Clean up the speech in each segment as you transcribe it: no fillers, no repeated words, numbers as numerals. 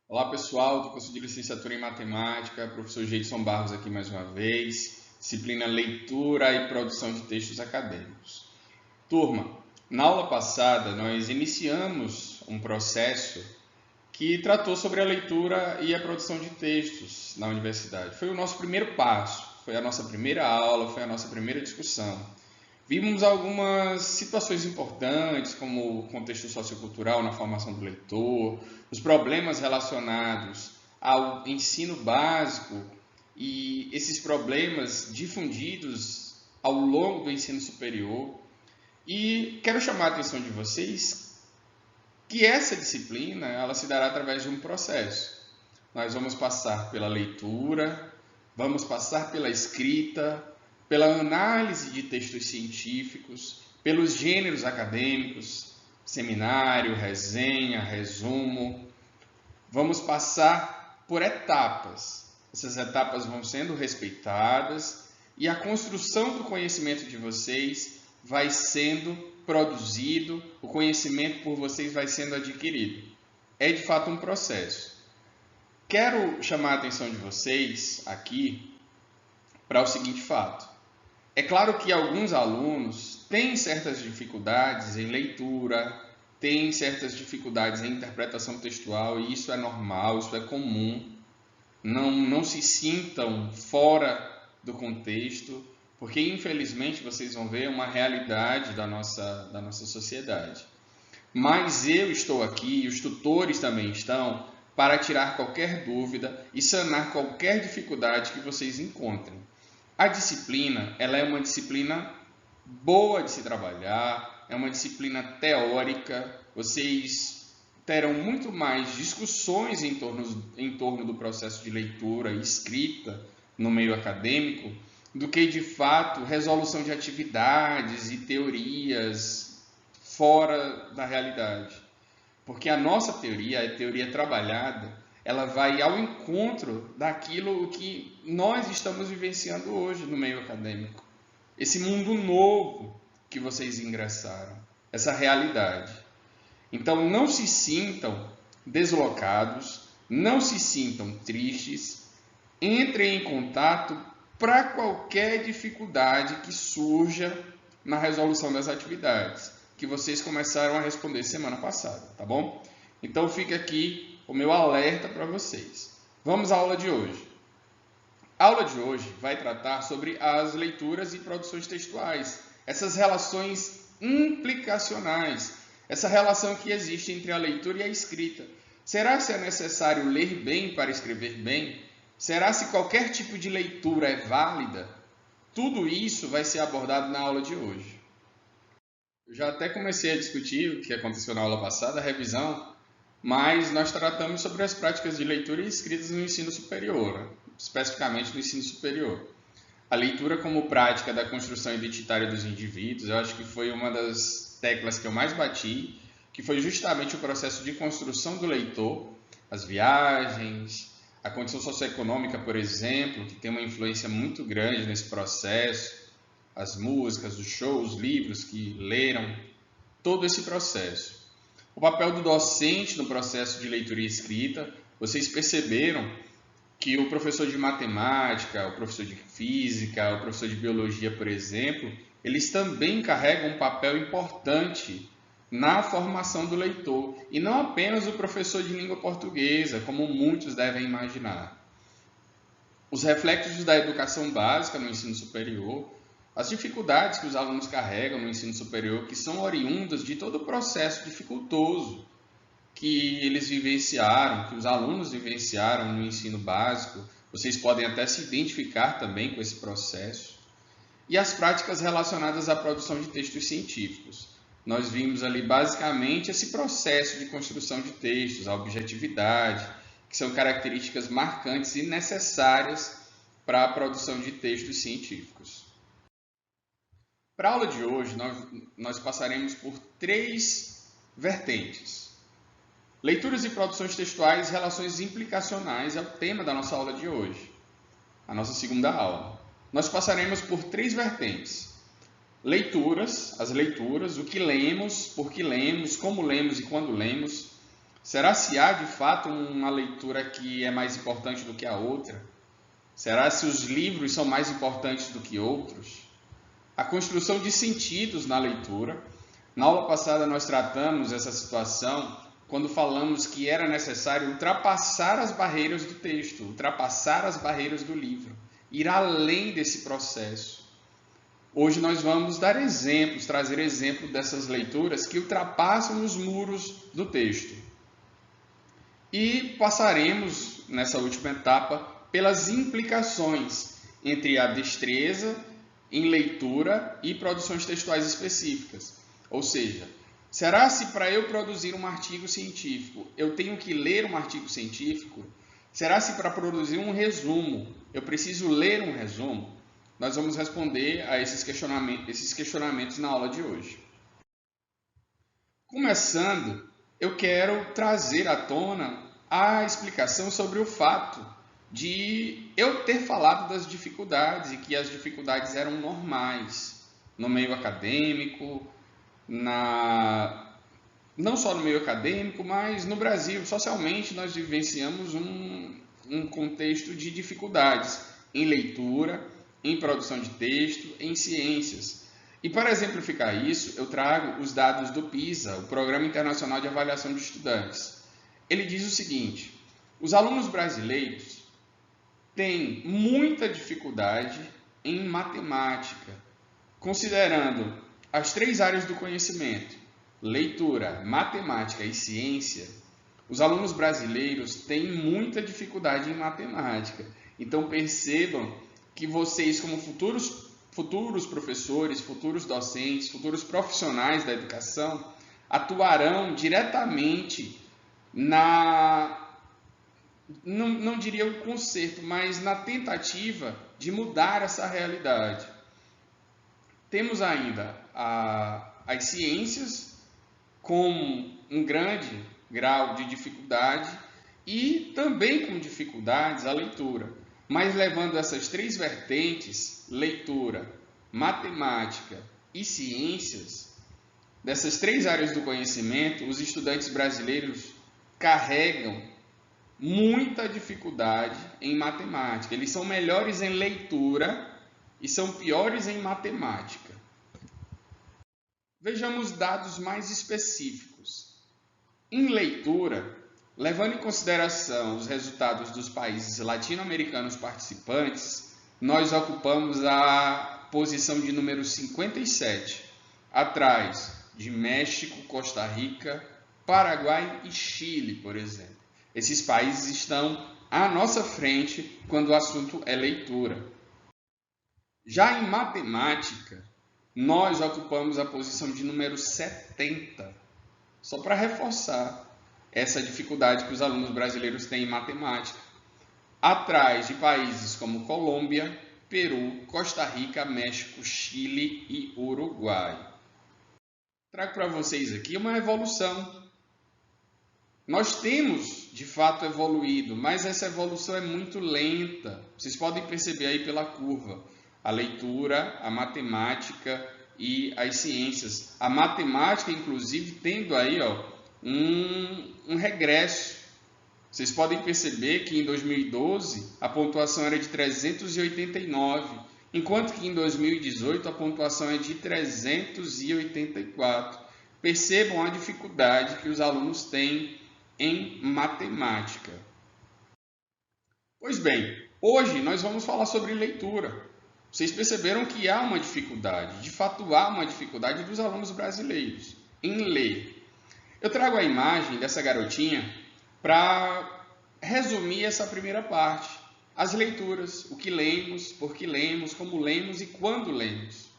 Olá pessoal, do curso de licenciatura em matemática, professor Geidson Barros aqui mais uma vez, disciplina leitura e produção de textos acadêmicos. Turma, na aula passada nós iniciamos um processo que tratou sobre a leitura e a produção de textos na universidade. Foi o nosso primeiro passo, foi a nossa primeira aula, foi a nossa primeira discussão. Vimos algumas situações importantes, como o contexto sociocultural na formação do leitor, os problemas relacionados ao ensino básico e esses problemas difundidos ao longo do ensino superior. E quero chamar a atenção de vocês que essa disciplina ela se dará através de um processo. Nós vamos passar pela leitura, vamos passar pela escrita, pela análise de textos científicos, pelos gêneros acadêmicos, seminário, resenha, resumo. Vamos passar por etapas. Essas etapas vão sendo respeitadas e a construção do conhecimento de vocês vai sendo produzido, o conhecimento por vocês vai sendo adquirido. É de fato um processo. Quero chamar a atenção de vocês aqui para o seguinte fato. É claro que alguns alunos têm certas dificuldades em leitura, têm certas dificuldades em interpretação textual, e isso é normal, isso é comum. Não se sintam fora do contexto, porque infelizmente vocês vão ver uma realidade da nossa sociedade. Mas eu estou aqui, e os tutores também estão, para tirar qualquer dúvida e sanar qualquer dificuldade que vocês encontrem. A disciplina, ela é uma disciplina boa de se trabalhar, é uma disciplina teórica, vocês terão muito mais discussões em torno do processo de leitura e escrita no meio acadêmico do que, de fato, resolução de atividades e teorias fora da realidade. Porque a nossa teoria, a teoria trabalhada, ela vai ao encontro daquilo que nós estamos vivenciando hoje no meio acadêmico. Esse mundo novo que vocês ingressaram, essa realidade. Então não se sintam deslocados, não se sintam tristes, entrem em contato para qualquer dificuldade que surja na resolução das atividades, que vocês começaram a responder semana passada, tá bom? Então fica aqui o meu alerta para vocês. Vamos à aula de hoje. A aula de hoje vai tratar sobre as leituras e produções textuais, essas relações implicacionais, essa relação que existe entre a leitura e a escrita. Será se é necessário ler bem para escrever bem? Será se qualquer tipo de leitura é válida? Tudo isso vai ser abordado na aula de hoje. Eu já até comecei a discutir o que aconteceu na aula passada, a revisão, mas nós tratamos sobre as práticas de leitura e escritas no ensino superior, especificamente no ensino superior. A leitura como prática da construção identitária dos indivíduos, eu acho que foi uma das teclas que eu mais bati, que foi justamente o processo de construção do leitor, as viagens, a condição socioeconômica, por exemplo, que tem uma influência muito grande nesse processo, as músicas, os shows, os livros que leram, todo esse processo. O papel do docente no processo de leitura e escrita, vocês perceberam que o professor de matemática, o professor de física, o professor de biologia, por exemplo, eles também carregam um papel importante na formação do leitor, e não apenas o professor de língua portuguesa, como muitos devem imaginar. Os reflexos da educação básica no ensino superior, as dificuldades que os alunos carregam no ensino superior, que são oriundas de todo o processo dificultoso que eles vivenciaram, que os alunos vivenciaram no ensino básico, vocês podem até se identificar também com esse processo, e as práticas relacionadas à produção de textos científicos. Nós vimos ali basicamente esse processo de construção de textos, a objetividade, que são características marcantes e necessárias para a produção de textos científicos. Para a aula de hoje, nós passaremos por 3 vertentes. Leituras e produções textuais, relações implicacionais é o tema da nossa aula de hoje, a nossa segunda aula. Nós passaremos por 3 vertentes. Leituras, as leituras, o que lemos, por que lemos, como lemos e quando lemos. Será se há de fato uma leitura que é mais importante do que a outra? Será se os livros são mais importantes do que outros? A construção de sentidos na leitura. Na aula passada nós tratamos essa situação quando falamos que era necessário ultrapassar as barreiras do texto, ultrapassar as barreiras do livro, ir além desse processo. Hoje nós vamos dar exemplos, trazer exemplo dessas leituras que ultrapassam os muros do texto. E passaremos, nessa última etapa, pelas implicações entre a destreza em leitura e produções textuais específicas. Ou seja, será se para eu produzir um artigo científico, eu tenho que ler um artigo científico? Será se para produzir um resumo, eu preciso ler um resumo? Nós vamos responder a esses questionamentos na aula de hoje. Começando, eu quero trazer à tona a explicação sobre o fato de eu ter falado das dificuldades e que as dificuldades eram normais no meio acadêmico, não só no meio acadêmico, mas no Brasil, socialmente, nós vivenciamos um contexto de dificuldades em leitura, em produção de texto, em ciências. E para exemplificar isso, eu trago os dados do PISA, o Programa Internacional de Avaliação de Estudantes. Ele diz o seguinte: os alunos brasileiros têm muita dificuldade em matemática, considerando as 3 áreas do conhecimento, leitura, matemática e ciência. Os alunos brasileiros têm muita dificuldade em matemática. Então percebam que vocês, como futuros professores, futuros docentes, futuros profissionais da educação, atuarão diretamente não diria o conserto, mas na tentativa de mudar essa realidade. Temos ainda as ciências com um grande grau de dificuldade e também com dificuldades a leitura. Mas levando essas 3 vertentes, leitura, matemática e ciências, dessas 3 áreas do conhecimento, os estudantes brasileiros carregam muita dificuldade em matemática. Eles são melhores em leitura e são piores em matemática. Vejamos dados mais específicos. Em leitura, levando em consideração os resultados dos países latino-americanos participantes, nós ocupamos a posição de número 57, atrás de México, Costa Rica, Paraguai e Chile, por exemplo. Esses países estão à nossa frente quando o assunto é leitura. Já em matemática, nós ocupamos a posição de número 70, só para reforçar essa dificuldade que os alunos brasileiros têm em matemática, atrás de países como Colômbia, Peru, Costa Rica, México, Chile e Uruguai. Trago para vocês aqui uma evolução. Nós temos, de fato, evoluído, mas essa evolução é muito lenta. Vocês podem perceber aí pela curva. A leitura, a matemática e as ciências. A matemática, inclusive, tendo aí um regresso. Vocês podem perceber que em 2012 a pontuação era de 389, enquanto que em 2018 a pontuação é de 384. Percebam a dificuldade que os alunos têm em matemática. Pois bem, hoje nós vamos falar sobre leitura. Vocês perceberam que há uma dificuldade, de fato há uma dificuldade dos alunos brasileiros em ler. Eu trago a imagem dessa garotinha para resumir essa primeira parte. As leituras, o que lemos, por que lemos, como lemos e quando lemos.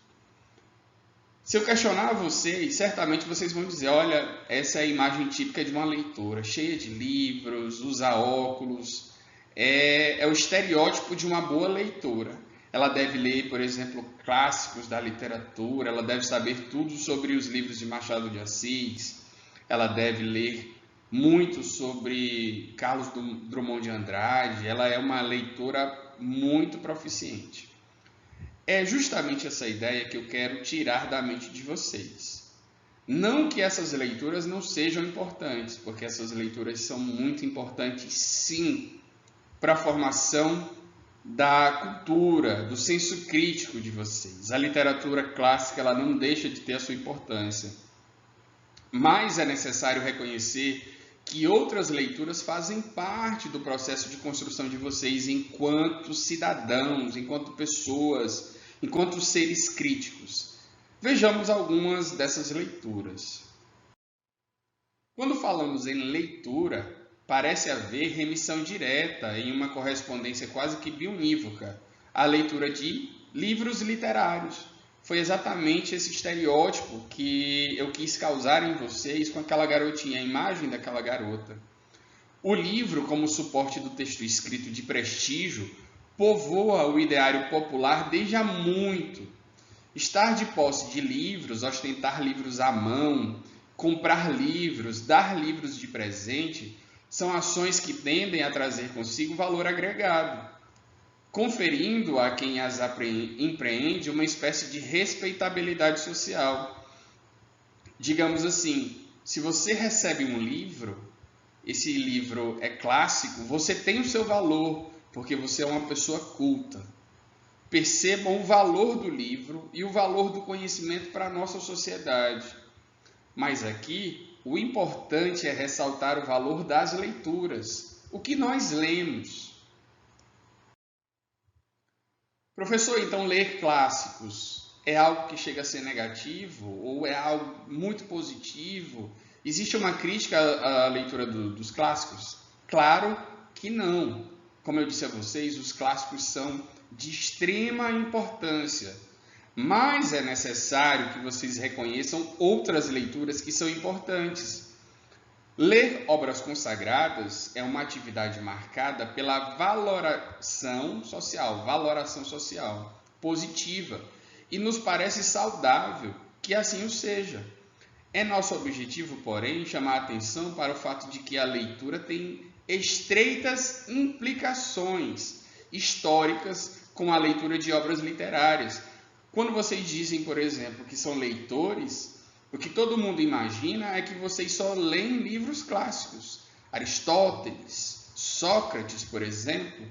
Se eu questionar vocês, certamente vocês vão dizer, olha, essa é a imagem típica de uma leitora, cheia de livros, usa óculos, é o estereótipo de uma boa leitora. Ela deve ler, por exemplo, clássicos da literatura, ela deve saber tudo sobre os livros de Machado de Assis, ela deve ler muito sobre Carlos Drummond de Andrade, ela é uma leitora muito proficiente. É justamente essa ideia que eu quero tirar da mente de vocês. Não que essas leituras não sejam importantes, porque essas leituras são muito importantes, sim, para a formação da cultura, do senso crítico de vocês. A literatura clássica ela não deixa de ter a sua importância, mas é necessário reconhecer que outras leituras fazem parte do processo de construção de vocês enquanto cidadãos, enquanto pessoas, enquanto seres críticos. Vejamos algumas dessas leituras. Quando falamos em leitura, parece haver remissão direta em uma correspondência quase que bionívoca à leitura de livros literários. Foi exatamente esse estereótipo que eu quis causar em vocês com aquela garotinha, a imagem daquela garota. O livro, como suporte do texto escrito de prestígio, povoa o ideário popular desde há muito. Estar de posse de livros, ostentar livros à mão, comprar livros, dar livros de presente, são ações que tendem a trazer consigo valor agregado, conferindo a quem as empreende uma espécie de respeitabilidade social. Digamos assim, se você recebe um livro, esse livro é clássico, você tem o seu valor, porque você é uma pessoa culta. Percebam o valor do livro e o valor do conhecimento para a nossa sociedade. Mas aqui, o importante é ressaltar o valor das leituras, o que nós lemos. Professor, então ler clássicos é algo que chega a ser negativo ou é algo muito positivo? Existe uma crítica à leitura dos clássicos? Claro que não. Como eu disse a vocês, os clássicos são de extrema importância, mas é necessário que vocês reconheçam outras leituras que são importantes. Ler obras consagradas é uma atividade marcada pela valoração social positiva, e nos parece saudável que assim o seja. É nosso objetivo, porém, chamar a atenção para o fato de que a leitura tem estreitas implicações históricas com a leitura de obras literárias. Quando vocês dizem, por exemplo, que são leitores, o que todo mundo imagina é que vocês só leem livros clássicos, Aristóteles, Sócrates, por exemplo,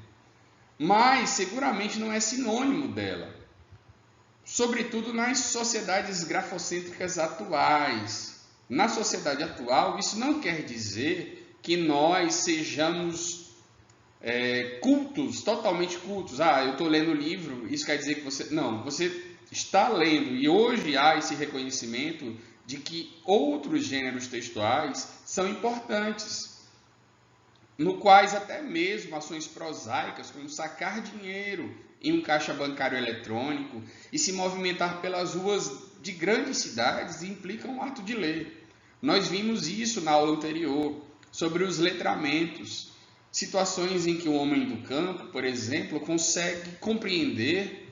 mas seguramente não é sinônimo dela. Sobretudo nas sociedades grafocêntricas atuais. Na sociedade atual, isso não quer dizer que nós sejamos cultos, totalmente cultos. Eu estou lendo o livro, isso quer dizer que você... Não, você está lendo, e hoje há esse reconhecimento de que outros gêneros textuais são importantes, no quais até mesmo ações prosaicas, como sacar dinheiro em um caixa bancário eletrônico e se movimentar pelas ruas de grandes cidades, implicam o ato de ler. Nós vimos isso na aula anterior, sobre os letramentos, situações em que o homem do campo, por exemplo, consegue compreender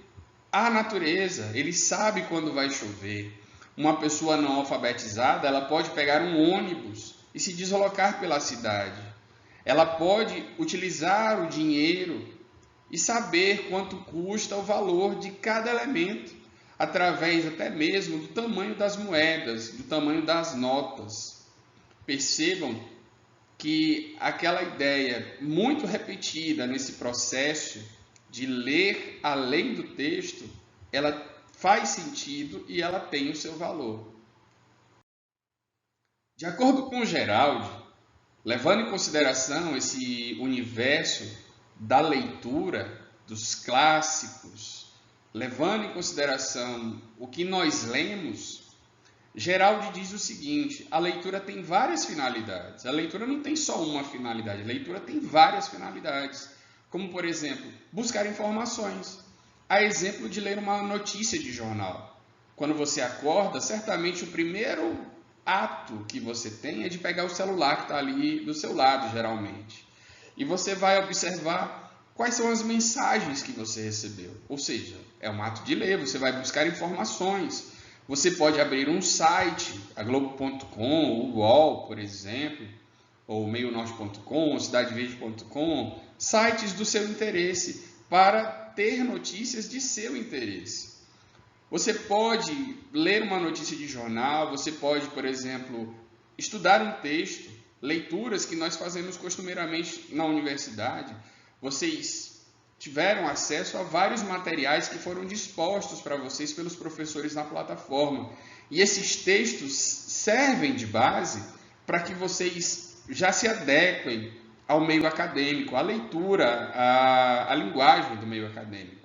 a natureza, ele sabe quando vai chover. Uma pessoa não alfabetizada, ela pode pegar um ônibus e se deslocar pela cidade. Ela pode utilizar o dinheiro e saber quanto custa o valor de cada elemento, através até mesmo do tamanho das moedas, do tamanho das notas. Percebam que aquela ideia muito repetida nesse processo de ler além do texto, ela faz sentido e ela tem o seu valor. De acordo com Geraldi, levando em consideração esse universo da leitura, dos clássicos, levando em consideração o que nós lemos, Geraldi diz o seguinte: a leitura tem várias finalidades. A leitura não tem só uma finalidade, a leitura tem várias finalidades. Como, por exemplo, buscar informações. A exemplo de ler uma notícia de jornal. Quando você acorda, certamente o primeiro ato que você tem é de pegar o celular que está ali do seu lado, geralmente. E você vai observar quais são as mensagens que você recebeu. Ou seja, é um ato de ler, você vai buscar informações. Você pode abrir um site, a Globo.com, o UOL, por exemplo, ou meionorte.com, cidadeverde.com, sites do seu interesse, para ter notícias de seu interesse. Você pode ler uma notícia de jornal, você pode, por exemplo, estudar um texto, leituras que nós fazemos costumeiramente na universidade. Vocês tiveram acesso a vários materiais que foram dispostos para vocês pelos professores na plataforma. E esses textos servem de base para que vocês já se adequem ao meio acadêmico, à leitura, à linguagem do meio acadêmico.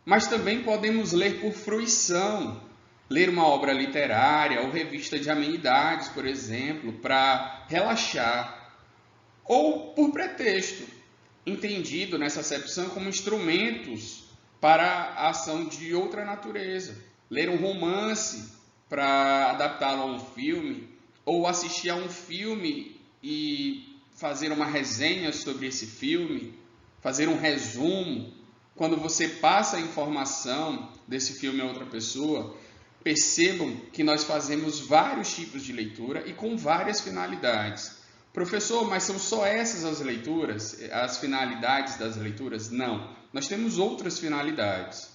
Mas também podemos ler por fruição, ler uma obra literária ou revista de amenidades, por exemplo, para relaxar, ou por pretexto, entendido nessa acepção como instrumentos para a ação de outra natureza. Ler um romance para adaptá-lo a um filme, ou assistir a um filme e fazer uma resenha sobre esse filme, fazer um resumo. Quando você passa a informação desse filme a outra pessoa, percebam que nós fazemos vários tipos de leitura e com várias finalidades. Professor, mas são só essas as leituras, as finalidades das leituras? Não, nós temos outras finalidades.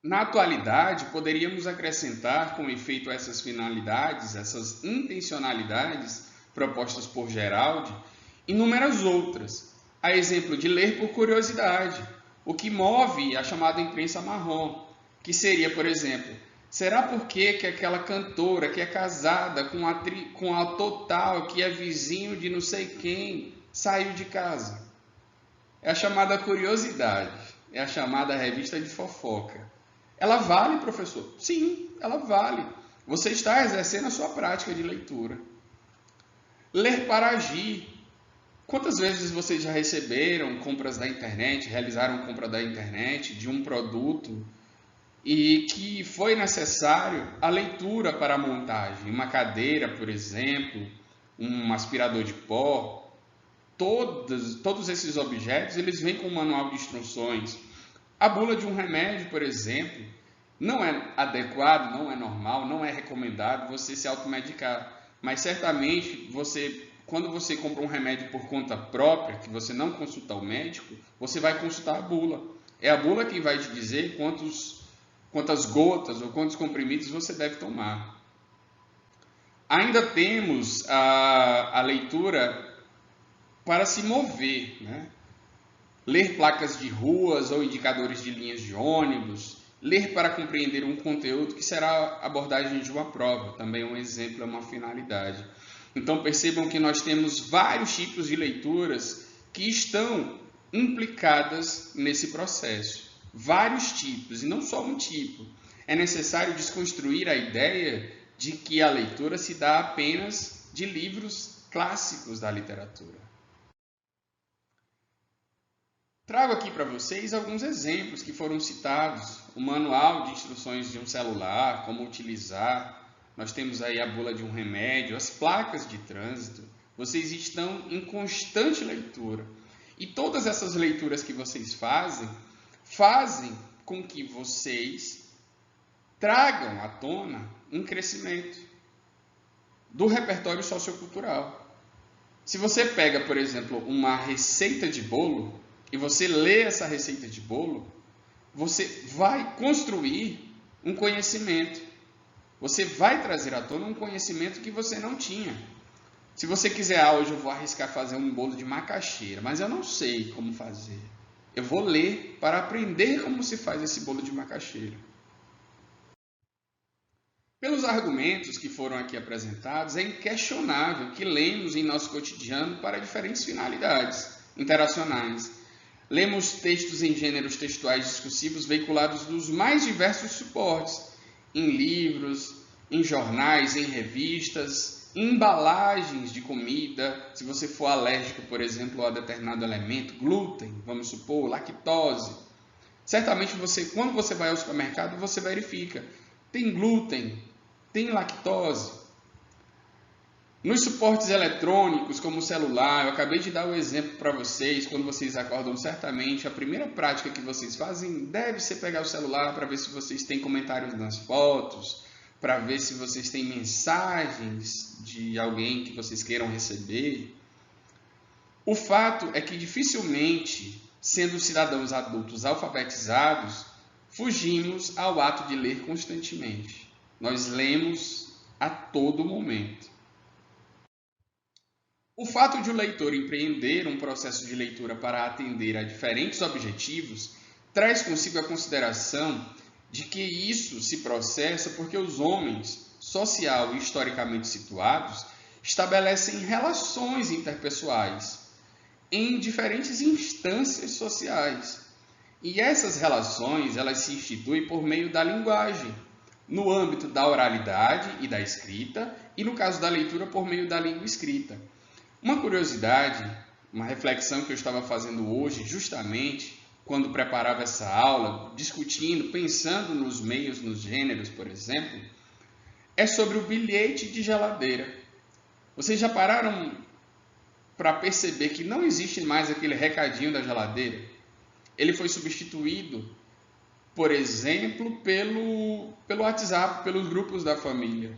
Na atualidade, poderíamos acrescentar com efeito a essas finalidades, essas intencionalidades propostas por Geraldi, inúmeras outras. A exemplo de ler por curiosidade, o que move a chamada imprensa marrom, que seria, por exemplo, será porque que aquela cantora que é casada com a Total, que é vizinho de não sei quem, saiu de casa? É a chamada curiosidade, é a chamada revista de fofoca. Ela vale, professor? Sim, ela vale. Você está exercendo a sua prática de leitura. Ler para agir. Quantas vezes vocês já receberam compras da internet, realizaram compra da internet de um produto e que foi necessário a leitura para a montagem? Uma cadeira, por exemplo, um aspirador de pó. Todos esses objetos eles vêm com um manual de instruções. A bula de um remédio, por exemplo, não é adequado, não é normal, não é recomendado você se automedicar. Mas certamente quando você compra um remédio por conta própria, que você não consulta o médico, você vai consultar a bula. É a bula quem vai te dizer quantas gotas ou quantos comprimidos você deve tomar. Ainda temos a leitura para se mover, né? Ler placas de ruas ou indicadores de linhas de ônibus, ler para compreender um conteúdo que será a abordagem de uma prova, também é um exemplo, é uma finalidade. Então percebam que nós temos vários tipos de leituras que estão implicadas nesse processo. Vários tipos, e não só um tipo. É necessário desconstruir a ideia de que a leitura se dá apenas de livros clássicos da literatura. Trago aqui para vocês alguns exemplos que foram citados. O manual de instruções de um celular, como utilizar. Nós temos aí a bula de um remédio, as placas de trânsito. Vocês estão em constante leitura. E todas essas leituras que vocês fazem com que vocês tragam à tona um crescimento do repertório sociocultural. Se você pega, por exemplo, uma receita de bolo e você lê essa receita de bolo, você vai construir um conhecimento. Você vai trazer à tona um conhecimento que você não tinha. Se você quiser, hoje eu vou arriscar fazer um bolo de macaxeira, mas eu não sei como fazer. Eu vou ler para aprender como se faz esse bolo de macaxeira. Pelos argumentos que foram aqui apresentados, é inquestionável que lemos em nosso cotidiano para diferentes finalidades interacionais. Lemos textos em gêneros textuais discursivos veiculados dos mais diversos suportes, em livros, em jornais, em revistas, em embalagens de comida. Se você for alérgico, por exemplo, a determinado elemento, glúten, vamos supor, lactose. Certamente quando você vai ao supermercado, você verifica, tem glúten, tem lactose. Nos suportes eletrônicos, como o celular, eu acabei de dar o exemplo para vocês, quando vocês acordam, certamente, a primeira prática que vocês fazem deve ser pegar o celular para ver se vocês têm comentários nas fotos, para ver se vocês têm mensagens de alguém que vocês queiram receber. O fato é que dificilmente, sendo cidadãos adultos alfabetizados, fugimos ao ato de ler constantemente. Nós lemos a todo momento. O fato de o leitor empreender um processo de leitura para atender a diferentes objetivos traz consigo a consideração de que isso se processa porque os homens, social e historicamente situados, estabelecem relações interpessoais em diferentes instâncias sociais. E essas relações, elas se instituem por meio da linguagem, no âmbito da oralidade e da escrita, e no caso da leitura, por meio da língua escrita. Uma curiosidade, uma reflexão que eu estava fazendo hoje, justamente quando preparava essa aula, discutindo, pensando nos meios, nos gêneros, por exemplo, é sobre o bilhete de geladeira. Vocês já pararam para perceber que não existe mais aquele recadinho da geladeira? Ele foi substituído, por exemplo, pelo WhatsApp, pelos grupos da família.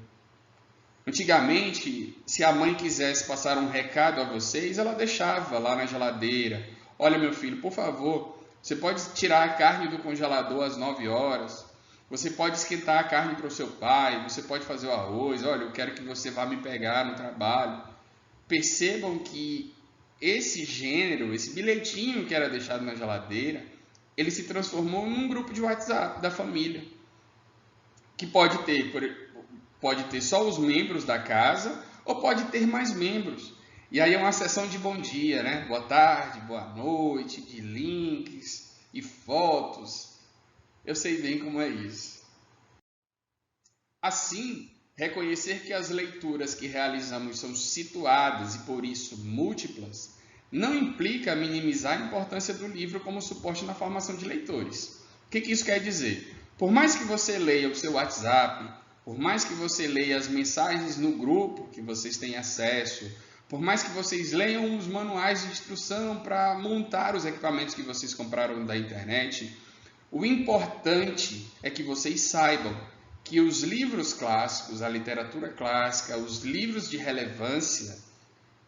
Antigamente, se a mãe quisesse passar um recado a vocês, ela deixava lá na geladeira. Olha, meu filho, por favor, você pode tirar a carne do congelador às 9 horas. Você pode esquentar a carne para o seu pai. Você pode fazer o arroz. Olha, eu quero que você vá me pegar no trabalho. Percebam que esse gênero, esse bilhetinho que era deixado na geladeira, ele se transformou num grupo de WhatsApp da família, que pode ter só os membros da casa ou pode ter mais membros. E aí é uma sessão de bom dia, né? Boa tarde, boa noite, de links e fotos. Eu sei bem como é isso. Assim, reconhecer que as leituras que realizamos são situadas e, por isso, múltiplas, não implica minimizar a importância do livro como suporte na formação de leitores. O que isso quer dizer? Por mais que você leia o seu WhatsApp, por mais que você leia as mensagens no grupo que vocês têm acesso, por mais que vocês leiam os manuais de instrução para montar os equipamentos que vocês compraram da internet, o importante é que vocês saibam que os livros clássicos, a literatura clássica, os livros de relevância,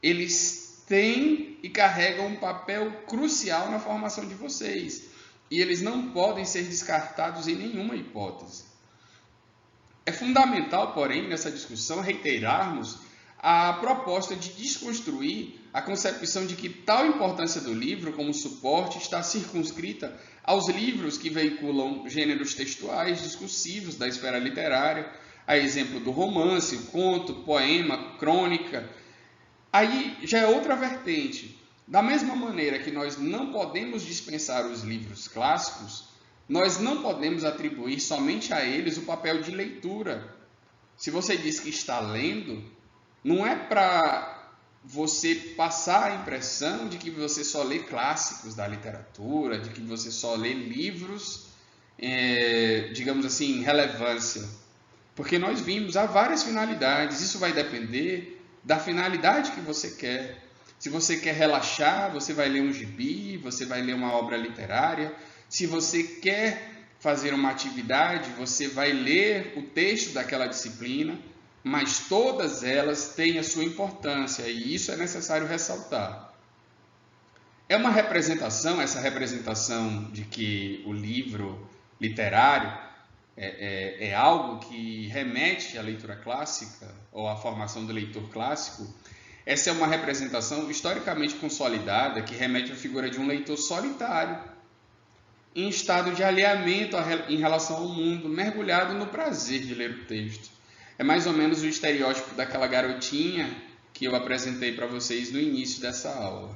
eles têm e carregam um papel crucial na formação de vocês. E eles não podem ser descartados em nenhuma hipótese. É fundamental, porém, nessa discussão, reiterarmos a proposta de desconstruir a concepção de que tal importância do livro como suporte está circunscrita aos livros que veiculam gêneros textuais discursivos da esfera literária, a exemplo do romance, o conto, poema, crônica. Aí já é outra vertente. Da mesma maneira que nós não podemos dispensar os livros clássicos, nós não podemos atribuir somente a eles o papel de leitura. Se você diz que está lendo, não é para você passar a impressão de que você só lê clássicos da literatura, de que você só lê livros, digamos assim, em relevância. Porque nós vimos, há várias finalidades, isso vai depender da finalidade que você quer. Se você quer relaxar, você vai ler um gibi, você vai ler uma obra literária. Se você quer fazer uma atividade, você vai ler o texto daquela disciplina, mas todas elas têm a sua importância e isso é necessário ressaltar. É uma representação, essa representação de que o livro literário é algo que remete à leitura clássica ou à formação do leitor clássico. Essa é uma representação historicamente consolidada que remete à figura de um leitor solitário, em estado de alheamento em relação ao mundo, mergulhado no prazer de ler o texto. É mais ou menos o estereótipo daquela garotinha que eu apresentei para vocês no início dessa aula.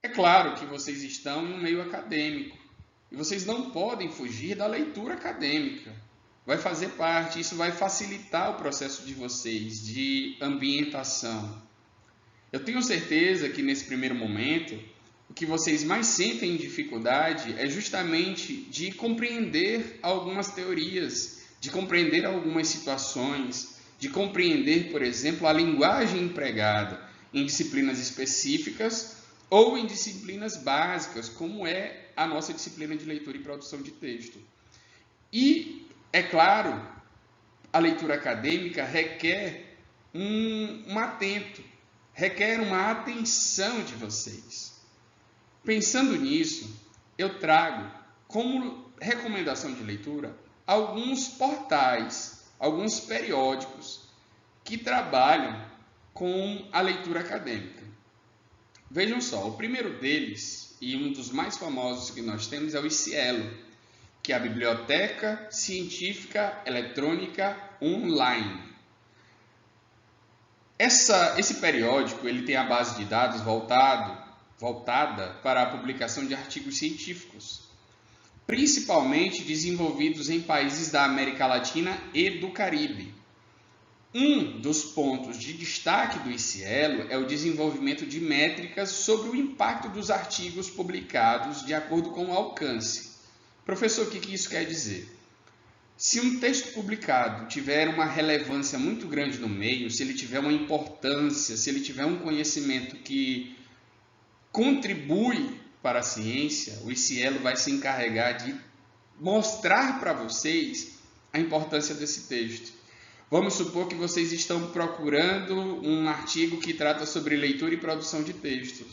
É claro que vocês estão em um meio acadêmico e vocês não podem fugir da leitura acadêmica. Vai fazer parte, isso vai facilitar o processo de vocês de ambientação. Eu tenho certeza que nesse primeiro momento, o que vocês mais sentem dificuldade é justamente de compreender algumas teorias, de compreender algumas situações, de compreender, por exemplo, a linguagem empregada em disciplinas específicas ou em disciplinas básicas, como é a nossa disciplina de leitura e produção de texto. E, é claro, a leitura acadêmica requer um atento, requer uma atenção de vocês. Pensando nisso, eu trago como recomendação de leitura alguns portais, alguns periódicos que trabalham com a leitura acadêmica. Vejam só, o primeiro deles, e um dos mais famosos que nós temos, é o ICIELO, que é a Biblioteca Científica Eletrônica Online. Esse periódico ele tem a base de dados voltada para a publicação de artigos científicos, principalmente desenvolvidos em países da América Latina e do Caribe. Um dos pontos de destaque do ICIELO é o desenvolvimento de métricas sobre o impacto dos artigos publicados de acordo com o alcance. Professor, o que isso quer dizer? Se um texto publicado tiver uma relevância muito grande no meio, se ele tiver uma importância, se ele tiver um conhecimento que contribui para a ciência, o ICIELO vai se encarregar de mostrar para vocês a importância desse texto. Vamos supor que vocês estão procurando um artigo que trata sobre leitura e produção de textos.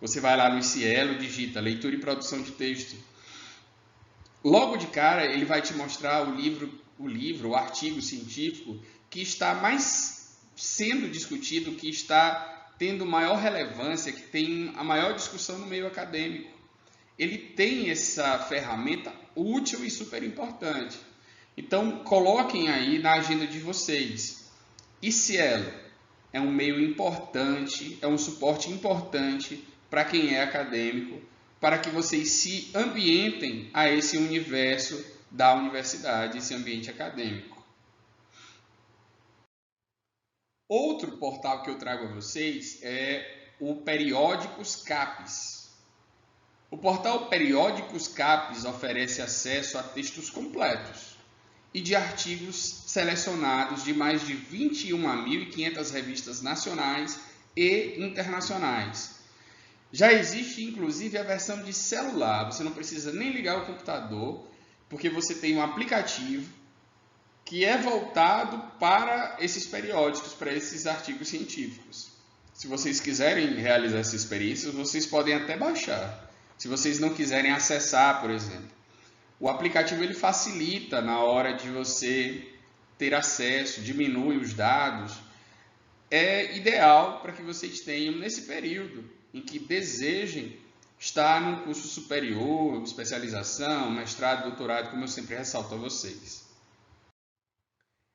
Você vai lá no ICIELO, digita leitura e produção de texto. Logo de cara, ele vai te mostrar o artigo científico que está mais sendo discutido, que está tendo maior relevância, que tem a maior discussão no meio acadêmico. Ele tem essa ferramenta útil e super importante. Então, coloquem aí na agenda de vocês. ICIELO é um meio importante, é um suporte importante para quem é acadêmico, para que vocês se ambientem a esse universo da universidade, esse ambiente acadêmico. Outro portal que eu trago a vocês é o Periódicos CAPES. O portal Periódicos CAPES oferece acesso a textos completos e de artigos selecionados de mais de 21.500 revistas nacionais e internacionais. Já existe, inclusive, a versão de celular. Você não precisa nem ligar o computador, porque você tem um aplicativo que é voltado para esses periódicos, para esses artigos científicos. Se vocês quiserem realizar essa experiência, vocês podem até baixar. Se vocês não quiserem acessar, por exemplo. O aplicativo ele facilita na hora de você ter acesso, diminui os dados. É ideal para que vocês tenham nesse período em que desejem estar num curso superior, especialização, mestrado, doutorado, como eu sempre ressalto a vocês.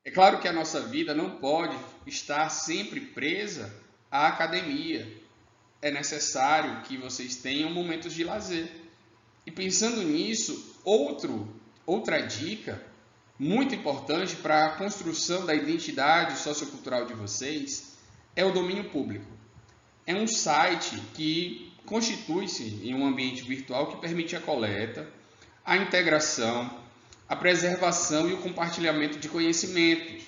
É claro que a nossa vida não pode estar sempre presa à academia. É necessário que vocês tenham momentos de lazer. E pensando nisso, outra dica muito importante para a construção da identidade sociocultural de vocês é o domínio público. É um site que constitui-se em um ambiente virtual que permite a coleta, a integração, a preservação e o compartilhamento de conhecimentos,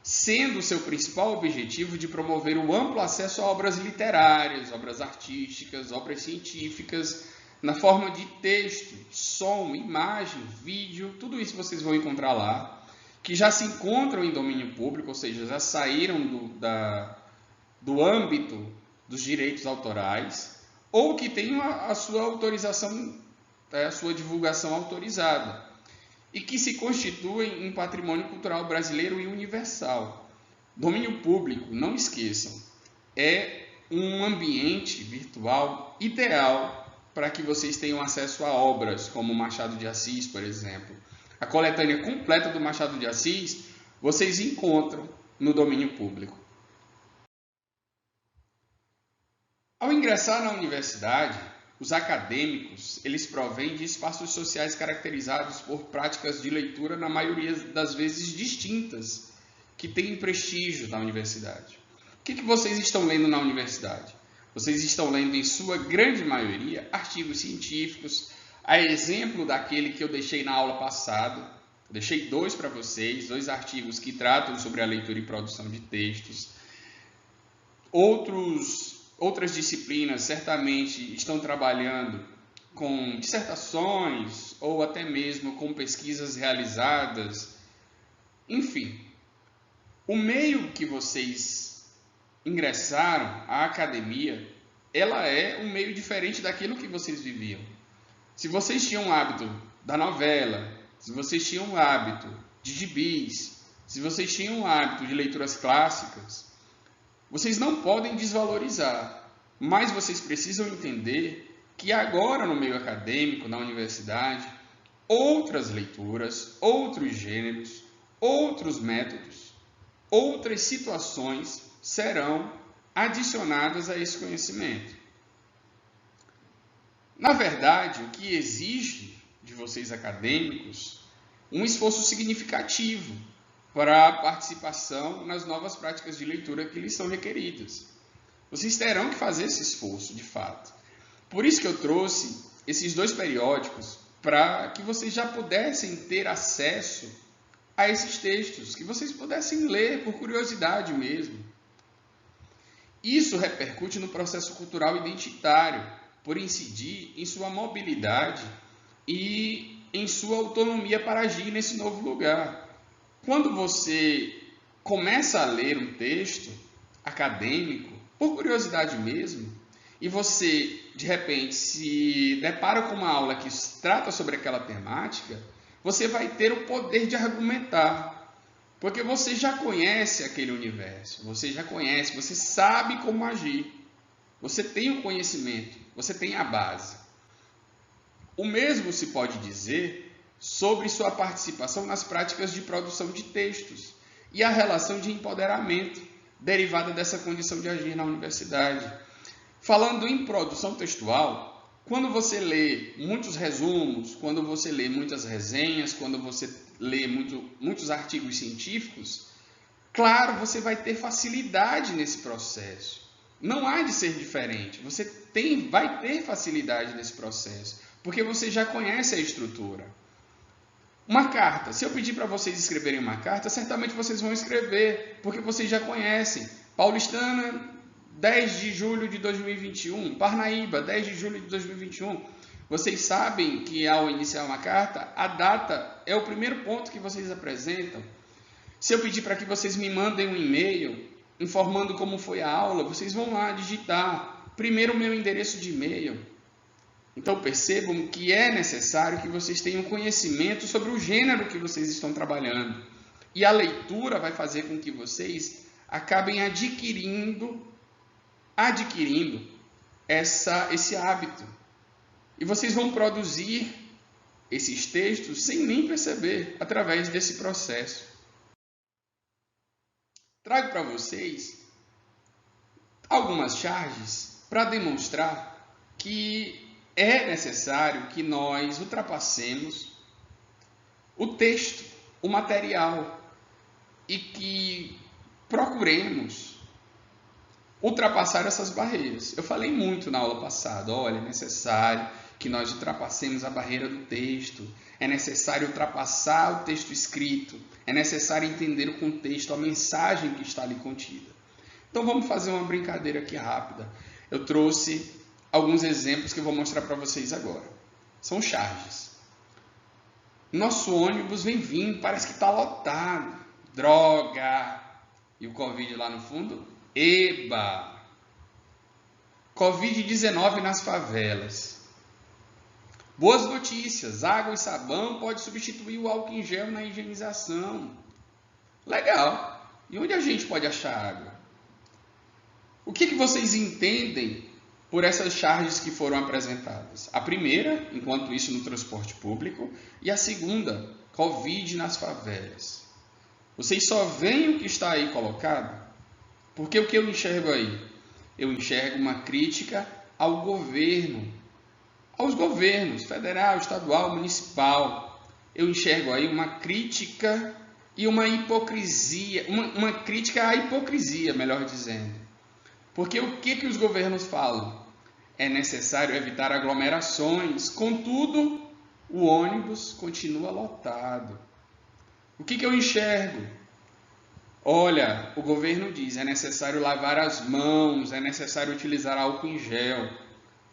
sendo o seu principal objetivo de promover o amplo acesso a obras literárias, obras artísticas, obras científicas, na forma de texto, som, imagem, vídeo, tudo isso vocês vão encontrar lá, que já se encontram em domínio público, ou seja, já saíram do âmbito dos direitos autorais, ou que tenham a sua autorização, a sua divulgação autorizada, e que se constituem em patrimônio cultural brasileiro e universal. Domínio público, não esqueçam, é um ambiente virtual ideal para que vocês tenham acesso a obras como Machado de Assis, por exemplo. A coletânea completa do Machado de Assis vocês encontram no domínio público. Ao ingressar na universidade, os acadêmicos eles provêm de espaços sociais caracterizados por práticas de leitura, na maioria das vezes distintas, que têm prestígio na universidade. O que vocês estão lendo na universidade? Vocês estão lendo, em sua grande maioria, artigos científicos, a exemplo daquele que eu deixei na aula passada. Deixei 2 para vocês, 2 artigos que tratam sobre a leitura e produção de textos. Outras disciplinas certamente estão trabalhando com dissertações ou até mesmo com pesquisas realizadas. Enfim, o meio que vocês ingressaram, a academia, ela é um meio diferente daquilo que vocês viviam. Se vocês tinham o hábito da novela, se vocês tinham o hábito de gibis, se vocês tinham o hábito de leituras clássicas, vocês não podem desvalorizar, mas vocês precisam entender que agora no meio acadêmico, na universidade, outras leituras, outros gêneros, outros métodos, outras situações serão adicionadas a esse conhecimento. Na verdade, o que exige de vocês acadêmicos um esforço significativo para a participação nas novas práticas de leitura que lhes são requeridas. Vocês terão que fazer esse esforço, de fato. Por isso que eu trouxe esses 2 periódicos, para que vocês já pudessem ter acesso a esses textos, que vocês pudessem ler por curiosidade mesmo. Isso repercute no processo cultural identitário, por incidir em sua mobilidade e em sua autonomia para agir nesse novo lugar. Quando você começa a ler um texto acadêmico, por curiosidade mesmo, e você, de repente, se depara com uma aula que trata sobre aquela temática, você vai ter o poder de argumentar, porque você já conhece aquele universo, você já conhece, você sabe como agir, você tem o conhecimento, você tem a base. O mesmo se pode dizer sobre sua participação nas práticas de produção de textos e a relação de empoderamento derivada dessa condição de agir na universidade. Falando em produção textual, quando você lê muitos resumos, quando você lê muitas resenhas, quando você lê muitos artigos científicos, claro, você vai ter facilidade nesse processo. Não há de ser diferente. Você vai ter facilidade nesse processo, porque você já conhece a estrutura. Uma carta. Se eu pedir para vocês escreverem uma carta, certamente vocês vão escrever, porque vocês já conhecem. Paulistana, 10 de julho de 2021. Parnaíba, 10 de julho de 2021. Vocês sabem que ao iniciar uma carta, a data é o primeiro ponto que vocês apresentam. Se eu pedir para que vocês me mandem um e-mail informando como foi a aula, vocês vão lá digitar primeiro o meu endereço de e-mail. Então percebam que é necessário que vocês tenham conhecimento sobre o gênero que vocês estão trabalhando. E a leitura vai fazer com que vocês acabem adquirindo esse hábito. E vocês vão produzir esses textos sem nem perceber, através desse processo. Trago para vocês algumas charges para demonstrar que é necessário que nós ultrapassemos o texto, o material, e que procuremos ultrapassar essas barreiras. Eu falei muito na aula passada, olha, é necessário que nós ultrapassemos a barreira do texto, é necessário ultrapassar o texto escrito, é necessário entender o contexto, a mensagem que está ali contida. Então vamos fazer uma brincadeira aqui rápida. Eu trouxe alguns exemplos que eu vou mostrar para vocês agora. São charges. Nosso ônibus vem vindo, parece que está lotado. Droga! E o Covid lá no fundo? Eba! Covid-19 nas favelas. Boas notícias, água e sabão pode substituir o álcool em gel na higienização. Legal! E onde a gente pode achar água? O que vocês entendem por essas charges que foram apresentadas? A primeira, enquanto isso no transporte público, e a segunda, Covid nas favelas. Vocês só veem o que está aí colocado? Porque o que eu enxergo aí? Eu enxergo uma crítica ao governo, aos governos federal, estadual, municipal. Eu enxergo aí uma crítica e uma hipocrisia, uma crítica à hipocrisia, melhor dizendo. Porque o que os governos falam? É necessário evitar aglomerações, contudo, o ônibus continua lotado. O que eu enxergo? Olha, o governo diz, é necessário lavar as mãos, é necessário utilizar álcool em gel,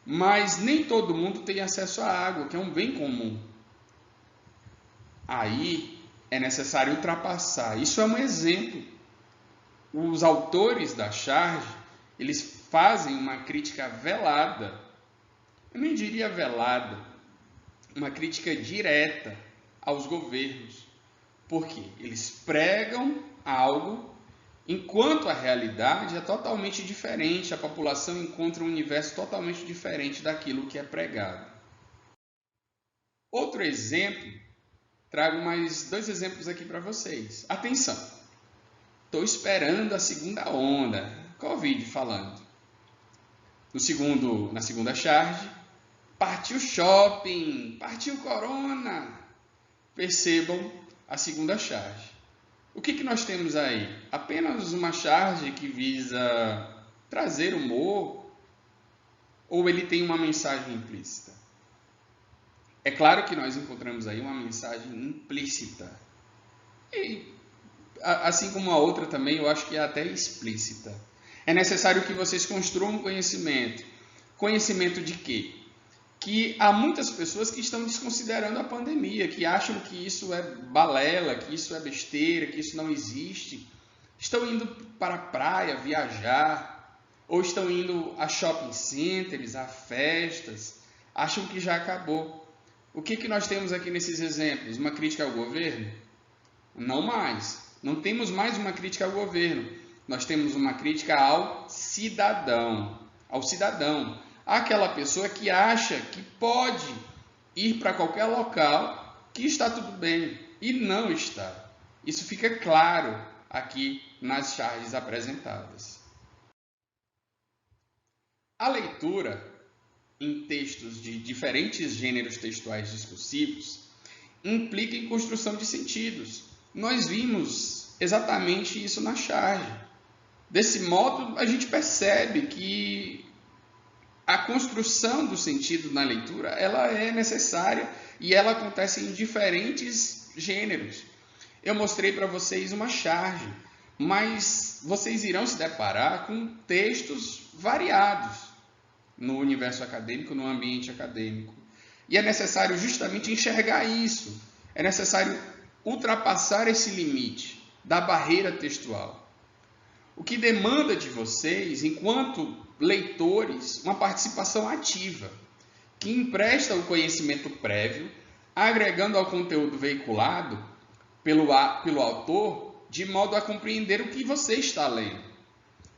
mas nem todo mundo tem acesso à água, que é um bem comum. Aí é necessário ultrapassar. Isso é um exemplo. Os autores da charge, eles fazem uma crítica velada. Eu nem diria velada. uma crítica direta aos governos, porque eles pregam algo enquanto a realidade é totalmente diferente, a população encontra um universo totalmente diferente daquilo que é pregado. Outro exemplo, trago mais 2 exemplos aqui para vocês. Atenção, estou esperando a segunda onda, Covid falando. Na segunda charge, partiu shopping, partiu corona. Percebam a segunda charge. O que nós temos aí? Apenas uma charge que visa trazer humor ou ele tem uma mensagem implícita? É claro que nós encontramos aí uma mensagem implícita. E, assim como a outra também, eu acho que é até explícita. É necessário que vocês construam conhecimento. Conhecimento de quê? Que há muitas pessoas que estão desconsiderando a pandemia, que acham que isso é balela, que isso é besteira, que isso não existe. Estão indo para a praia viajar, ou estão indo a shopping centers, a festas, acham que já acabou. O que nós temos aqui nesses exemplos? Uma crítica ao governo? Não mais. Não temos mais uma crítica ao governo. Nós temos uma crítica ao cidadão. Ao cidadão. Aquela pessoa que acha que pode ir para qualquer local que está tudo bem. E não está. Isso fica claro aqui nas charges apresentadas. A leitura em textos de diferentes gêneros textuais discursivos implica em construção de sentidos. Nós vimos exatamente isso na charge. Desse modo, a gente percebe que a construção do sentido na leitura ela é necessária e ela acontece em diferentes gêneros. Eu mostrei para vocês uma charge, mas vocês irão se deparar com textos variados no universo acadêmico, no ambiente acadêmico. E é necessário justamente enxergar isso. É necessário ultrapassar esse limite da barreira textual. O que demanda de vocês, enquanto leitores, uma participação ativa, que empresta o conhecimento prévio, agregando ao conteúdo veiculado pelo autor, de modo a compreender o que você está lendo.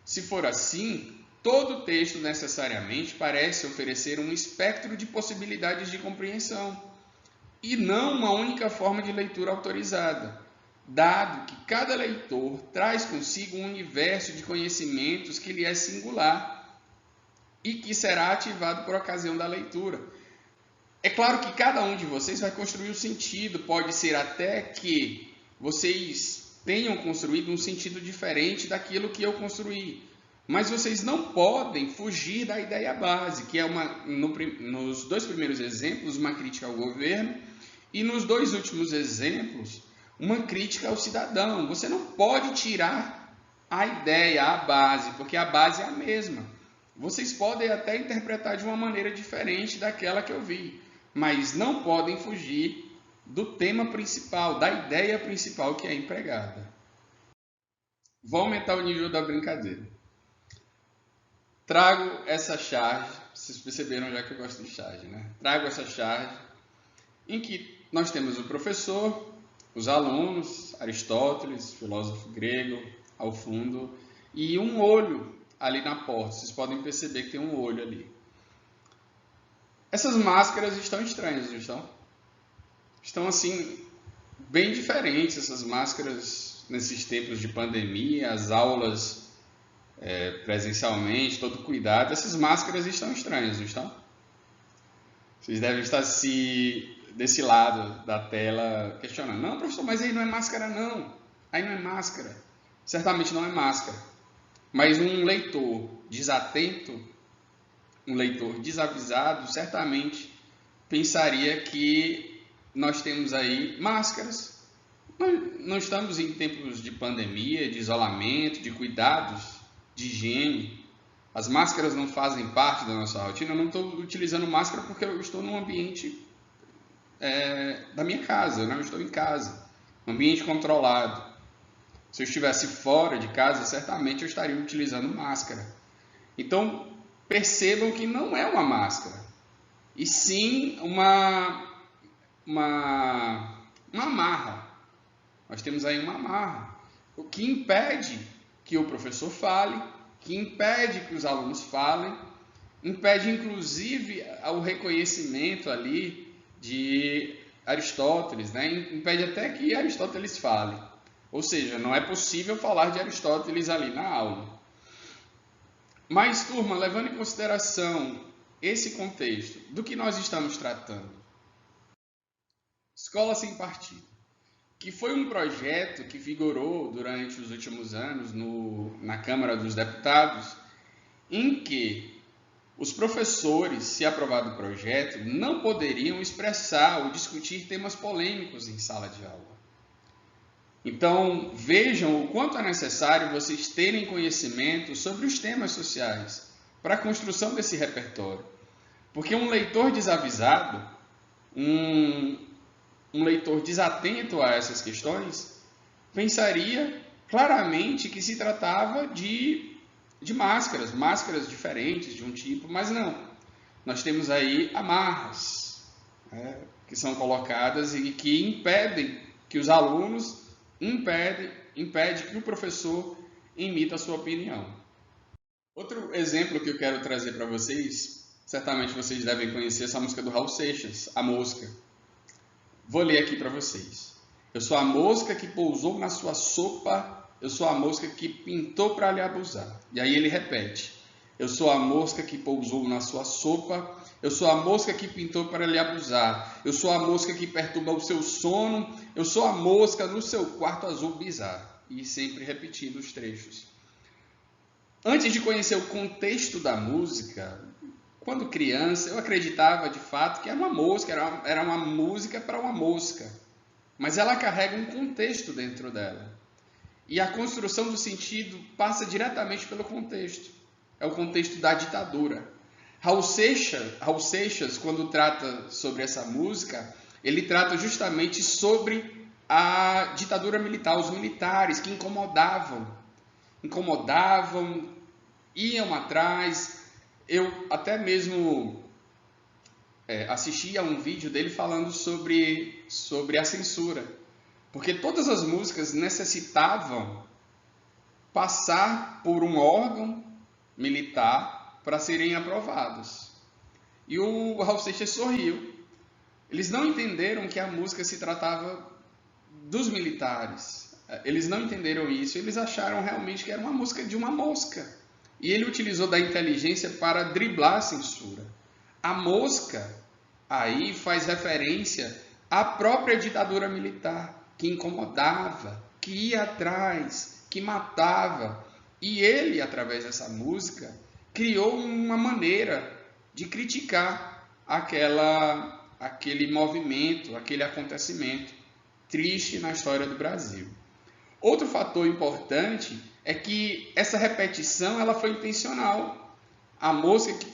Se for assim, todo texto necessariamente parece oferecer um espectro de possibilidades de compreensão e não uma única forma de leitura autorizada, dado que cada leitor traz consigo um universo de conhecimentos que lhe é singular e que será ativado por ocasião da leitura. É claro que cada um de vocês vai construir o sentido, pode ser até que vocês tenham construído um sentido diferente daquilo que eu construí. Mas vocês não podem fugir da ideia base, que é nos 2 primeiros exemplos, uma crítica ao governo, e nos 2 últimos exemplos, uma crítica ao cidadão. Você não pode tirar a ideia, a base, porque a base é a mesma. Vocês podem até interpretar de uma maneira diferente daquela que eu vi, mas não podem fugir do tema principal, da ideia principal que é empregada. Vou aumentar o nível da brincadeira. Trago essa charge, vocês perceberam já que eu gosto de charge, né? Trago essa charge em que nós temos o professor, os alunos, Aristóteles, filósofo grego, ao fundo, e um olho ali na porta. Vocês podem perceber que tem um olho ali. Essas máscaras estão estranhas, não estão? Estão assim, bem diferentes essas máscaras nesses tempos de pandemia, as aulas presencialmente, todo cuidado, essas máscaras estão estranhas, não estão? Vocês devem estar desse lado da tela questionando. Não, professor, mas aí não é máscara não. Aí não é máscara. Certamente não é máscara. Mas um leitor desatento, um leitor desavisado, certamente pensaria que nós temos aí máscaras. Não estamos em tempos de pandemia, de isolamento, de cuidados de higiene. As máscaras não fazem parte da nossa rotina. Eu não estou utilizando máscara porque eu estou num ambiente da minha casa, né? Eu estou em casa, um ambiente controlado. Se eu estivesse fora de casa, certamente eu estaria utilizando máscara. Então, percebam que não é uma máscara, e sim uma amarra. Nós temos aí uma amarra, o que impede que o professor fale, que impede que os alunos falem, impede inclusive o reconhecimento ali de Aristóteles, né? Impede até que Aristóteles fale. Ou seja, não é possível falar de Aristóteles ali na aula. Mas, turma, levando em consideração esse contexto, do que nós estamos tratando? Escola Sem Partido, que foi um projeto que vigorou durante os últimos anos na Câmara dos Deputados, em que os professores, se aprovado o projeto, não poderiam expressar ou discutir temas polêmicos em sala de aula. Então, vejam o quanto é necessário vocês terem conhecimento sobre os temas sociais para a construção desse repertório. Porque um leitor desavisado, um leitor desatento a essas questões, pensaria claramente que se tratava de máscaras diferentes de um tipo, mas não. Nós temos aí amarras, né, que são colocadas e que impedem que os alunos, impede que o professor emita a sua opinião. Outro exemplo que eu quero trazer para vocês, certamente vocês devem conhecer essa música do Raul Seixas, A Mosca. Vou ler aqui para vocês. Eu sou a mosca que pousou na sua sopa, eu sou a mosca que pintou para lhe abusar. E aí ele repete. Eu sou a mosca que pousou na sua sopa, eu sou a mosca que pintou para lhe abusar. Eu sou a mosca que perturba o seu sono, eu sou a mosca no seu quarto azul bizarro. E sempre repetindo os trechos. Antes de conhecer o contexto da música, quando criança, eu acreditava de fato que era uma mosca, era uma música para uma mosca. Mas ela carrega um contexto dentro dela. E a construção do sentido passa diretamente pelo contexto. É o contexto da ditadura. Raul Seixas, quando trata sobre essa música, ele trata justamente sobre a ditadura militar, os militares que incomodavam, iam atrás. Eu até mesmo assisti a um vídeo dele falando sobre a censura, porque todas as músicas necessitavam passar por um órgão militar para serem aprovadas. E o Raul Seixas sorriu. Eles não entenderam que a música se tratava dos militares. Eles não entenderam isso. Eles acharam realmente que era uma música de uma mosca. E ele utilizou da inteligência para driblar a censura. A mosca aí faz referência à própria ditadura militar, que incomodava, que ia atrás, que matava. E ele, através dessa música, criou uma maneira de criticar aquele movimento, aquele acontecimento triste na história do Brasil. Outro fator importante é que essa repetição ela foi intencional. A mosca que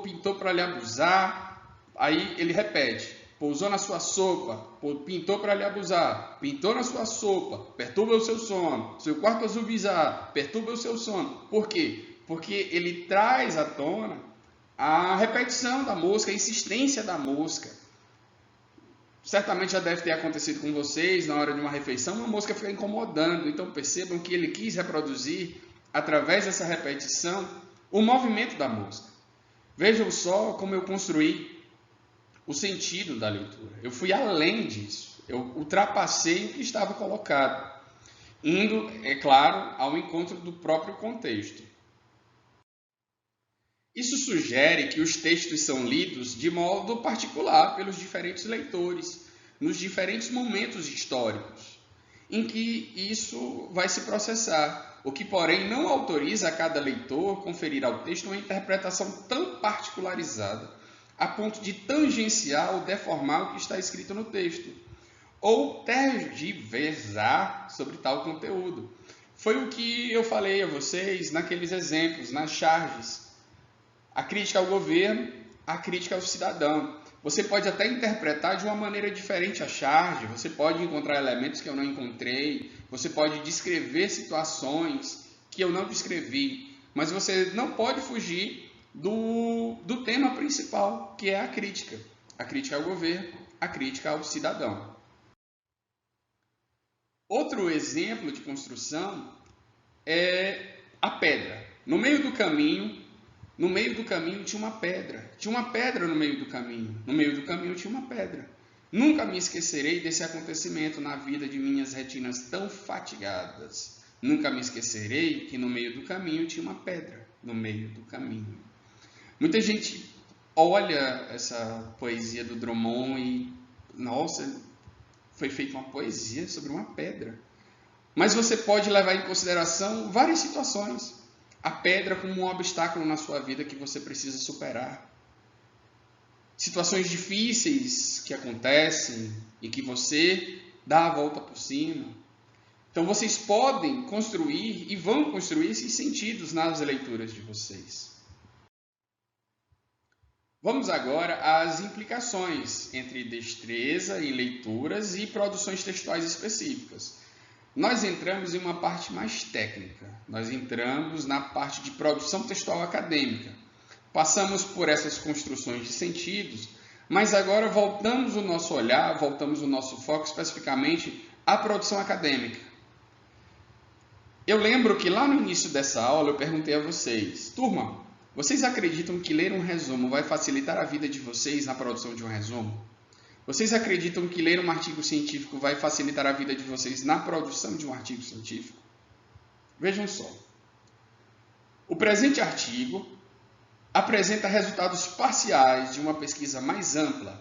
pintou para lhe abusar, aí ele repete. Pousou na sua sopa, pintou para lhe abusar, pintou na sua sopa, perturba o seu sono, seu quarto azul bizarro, perturba o seu sono. Por quê? Porque ele traz à tona a repetição da mosca, a insistência da mosca. Certamente já deve ter acontecido com vocês, na hora de uma refeição, uma mosca fica incomodando. Então percebam que ele quis reproduzir, através dessa repetição, o movimento da mosca. Vejam só como eu construí o sentido da leitura. Eu fui além disso. Eu ultrapassei o que estava colocado, indo, é claro, ao encontro do próprio contexto. Isso sugere que os textos são lidos de modo particular pelos diferentes leitores, nos diferentes momentos históricos, em que isso vai se processar, o que, porém, não autoriza a cada leitor conferir ao texto uma interpretação tão particularizada, a ponto de tangenciar ou deformar o que está escrito no texto, ou tergiversar sobre tal conteúdo. Foi o que eu falei a vocês naqueles exemplos, nas charges. A crítica ao governo, a crítica ao cidadão. Você pode até interpretar de uma maneira diferente a charge, você pode encontrar elementos que eu não encontrei, você pode descrever situações que eu não descrevi, mas você não pode fugir do tema principal, que é a crítica ao governo, a crítica ao cidadão. Outro exemplo de construção é a pedra. No meio do caminho tinha uma pedra. Tinha uma pedra no meio do caminho. No meio do caminho tinha uma pedra. Nunca me esquecerei desse acontecimento na vida de minhas retinas tão fatigadas. Nunca me esquecerei que no meio do caminho tinha uma pedra. No meio do caminho. Muita gente olha essa poesia do Drummond e, nossa, foi feita uma poesia sobre uma pedra. Mas você pode levar em consideração várias situações. A pedra como um obstáculo na sua vida que você precisa superar. Situações difíceis que acontecem e que você dá a volta por cima. Então vocês podem construir e vão construir esses sentidos nas leituras de vocês. Vamos agora às implicações entre destreza em leituras e produções textuais específicas. Nós entramos em uma parte mais técnica, nós entramos na parte de produção textual acadêmica. Passamos por essas construções de sentidos, mas agora voltamos o nosso olhar, voltamos o nosso foco especificamente à produção acadêmica. Eu lembro que lá no início dessa aula eu perguntei a vocês, turma, vocês acreditam que ler um resumo vai facilitar a vida de vocês na produção de um resumo? Vocês acreditam que ler um artigo científico vai facilitar a vida de vocês na produção de um artigo científico? Vejam só. O presente artigo apresenta resultados parciais de uma pesquisa mais ampla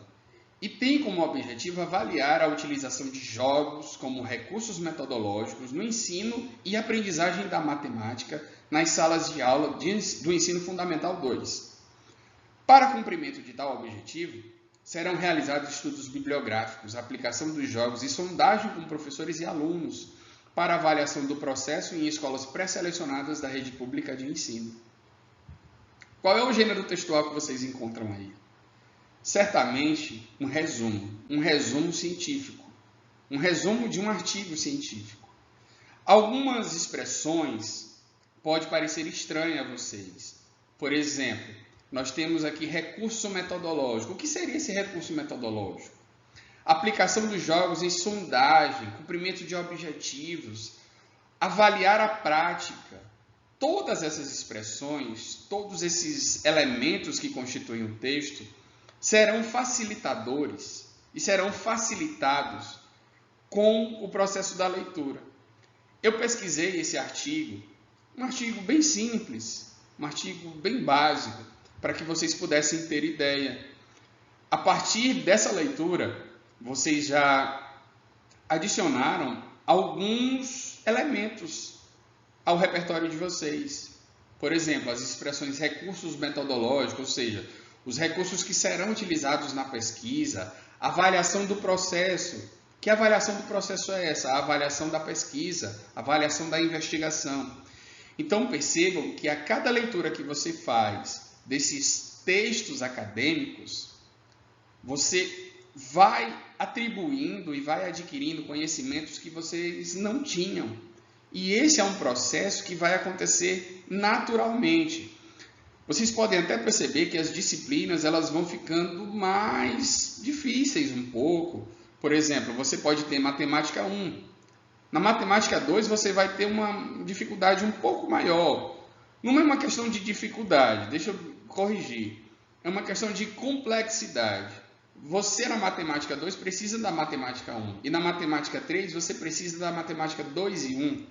e tem como objetivo avaliar a utilização de jogos como recursos metodológicos no ensino e aprendizagem da matemática nas salas de aula do Ensino Fundamental 2. Para cumprimento de tal objetivo, serão realizados estudos bibliográficos, aplicação dos jogos e sondagem com professores e alunos para avaliação do processo em escolas pré-selecionadas da rede pública de ensino. Qual é o gênero textual que vocês encontram aí? Certamente um resumo científico, um resumo de um artigo científico. Algumas expressões podem parecer estranhas a vocês. Por exemplo, nós temos aqui recurso metodológico. O que seria esse recurso metodológico? Aplicação dos jogos em sondagem, cumprimento de objetivos, avaliar a prática. Todas essas expressões, todos esses elementos que constituem o texto, serão facilitadores e serão facilitados com o processo da leitura. Eu pesquisei esse artigo, um artigo bem simples, um artigo bem básico, para que vocês pudessem ter ideia. A partir dessa leitura, vocês já adicionaram alguns elementos ao repertório de vocês. Por exemplo, as expressões recursos metodológicos, ou seja, os recursos que serão utilizados na pesquisa, avaliação do processo. Que avaliação do processo é essa? A avaliação da pesquisa, a avaliação da investigação. Então percebam que a cada leitura que você faz desses textos acadêmicos, você vai atribuindo e vai adquirindo conhecimentos que vocês não tinham. E esse é um processo que vai acontecer naturalmente. Vocês podem até perceber que as disciplinas elas vão ficando mais difíceis um pouco. Por exemplo, você pode ter matemática 1. Na matemática 2 você vai ter uma dificuldade um pouco maior. Não é uma questão de dificuldade, deixa eu corrigir. É uma questão de complexidade. Você na matemática 2 precisa da matemática 1. E na matemática 3 você precisa da matemática 2 e 1.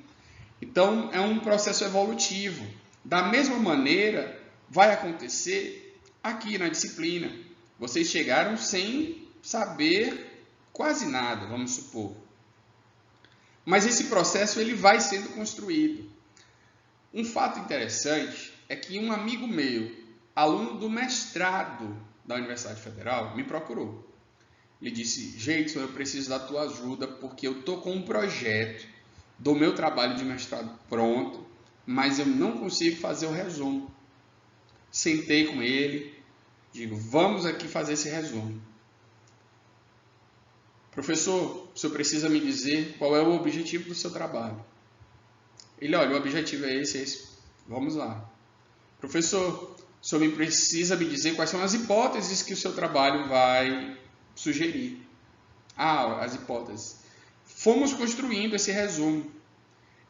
Então, é um processo evolutivo. Da mesma maneira, vai acontecer aqui na disciplina. Vocês chegaram sem saber quase nada, vamos supor. Mas esse processo ele vai sendo construído. Um fato interessante é que um amigo meu, aluno do mestrado da Universidade Federal, me procurou. Ele disse, Jeidson, eu preciso da tua ajuda porque eu estou com um projeto do meu trabalho de mestrado pronto, mas eu não consigo fazer o resumo. Sentei com ele, digo, vamos aqui fazer esse resumo. Professor, o senhor precisa me dizer qual é o objetivo do seu trabalho. Ele, olha, o objetivo é esse. Vamos lá. Professor, o senhor precisa me dizer quais são as hipóteses que o seu trabalho vai sugerir as hipóteses. Fomos construindo esse resumo.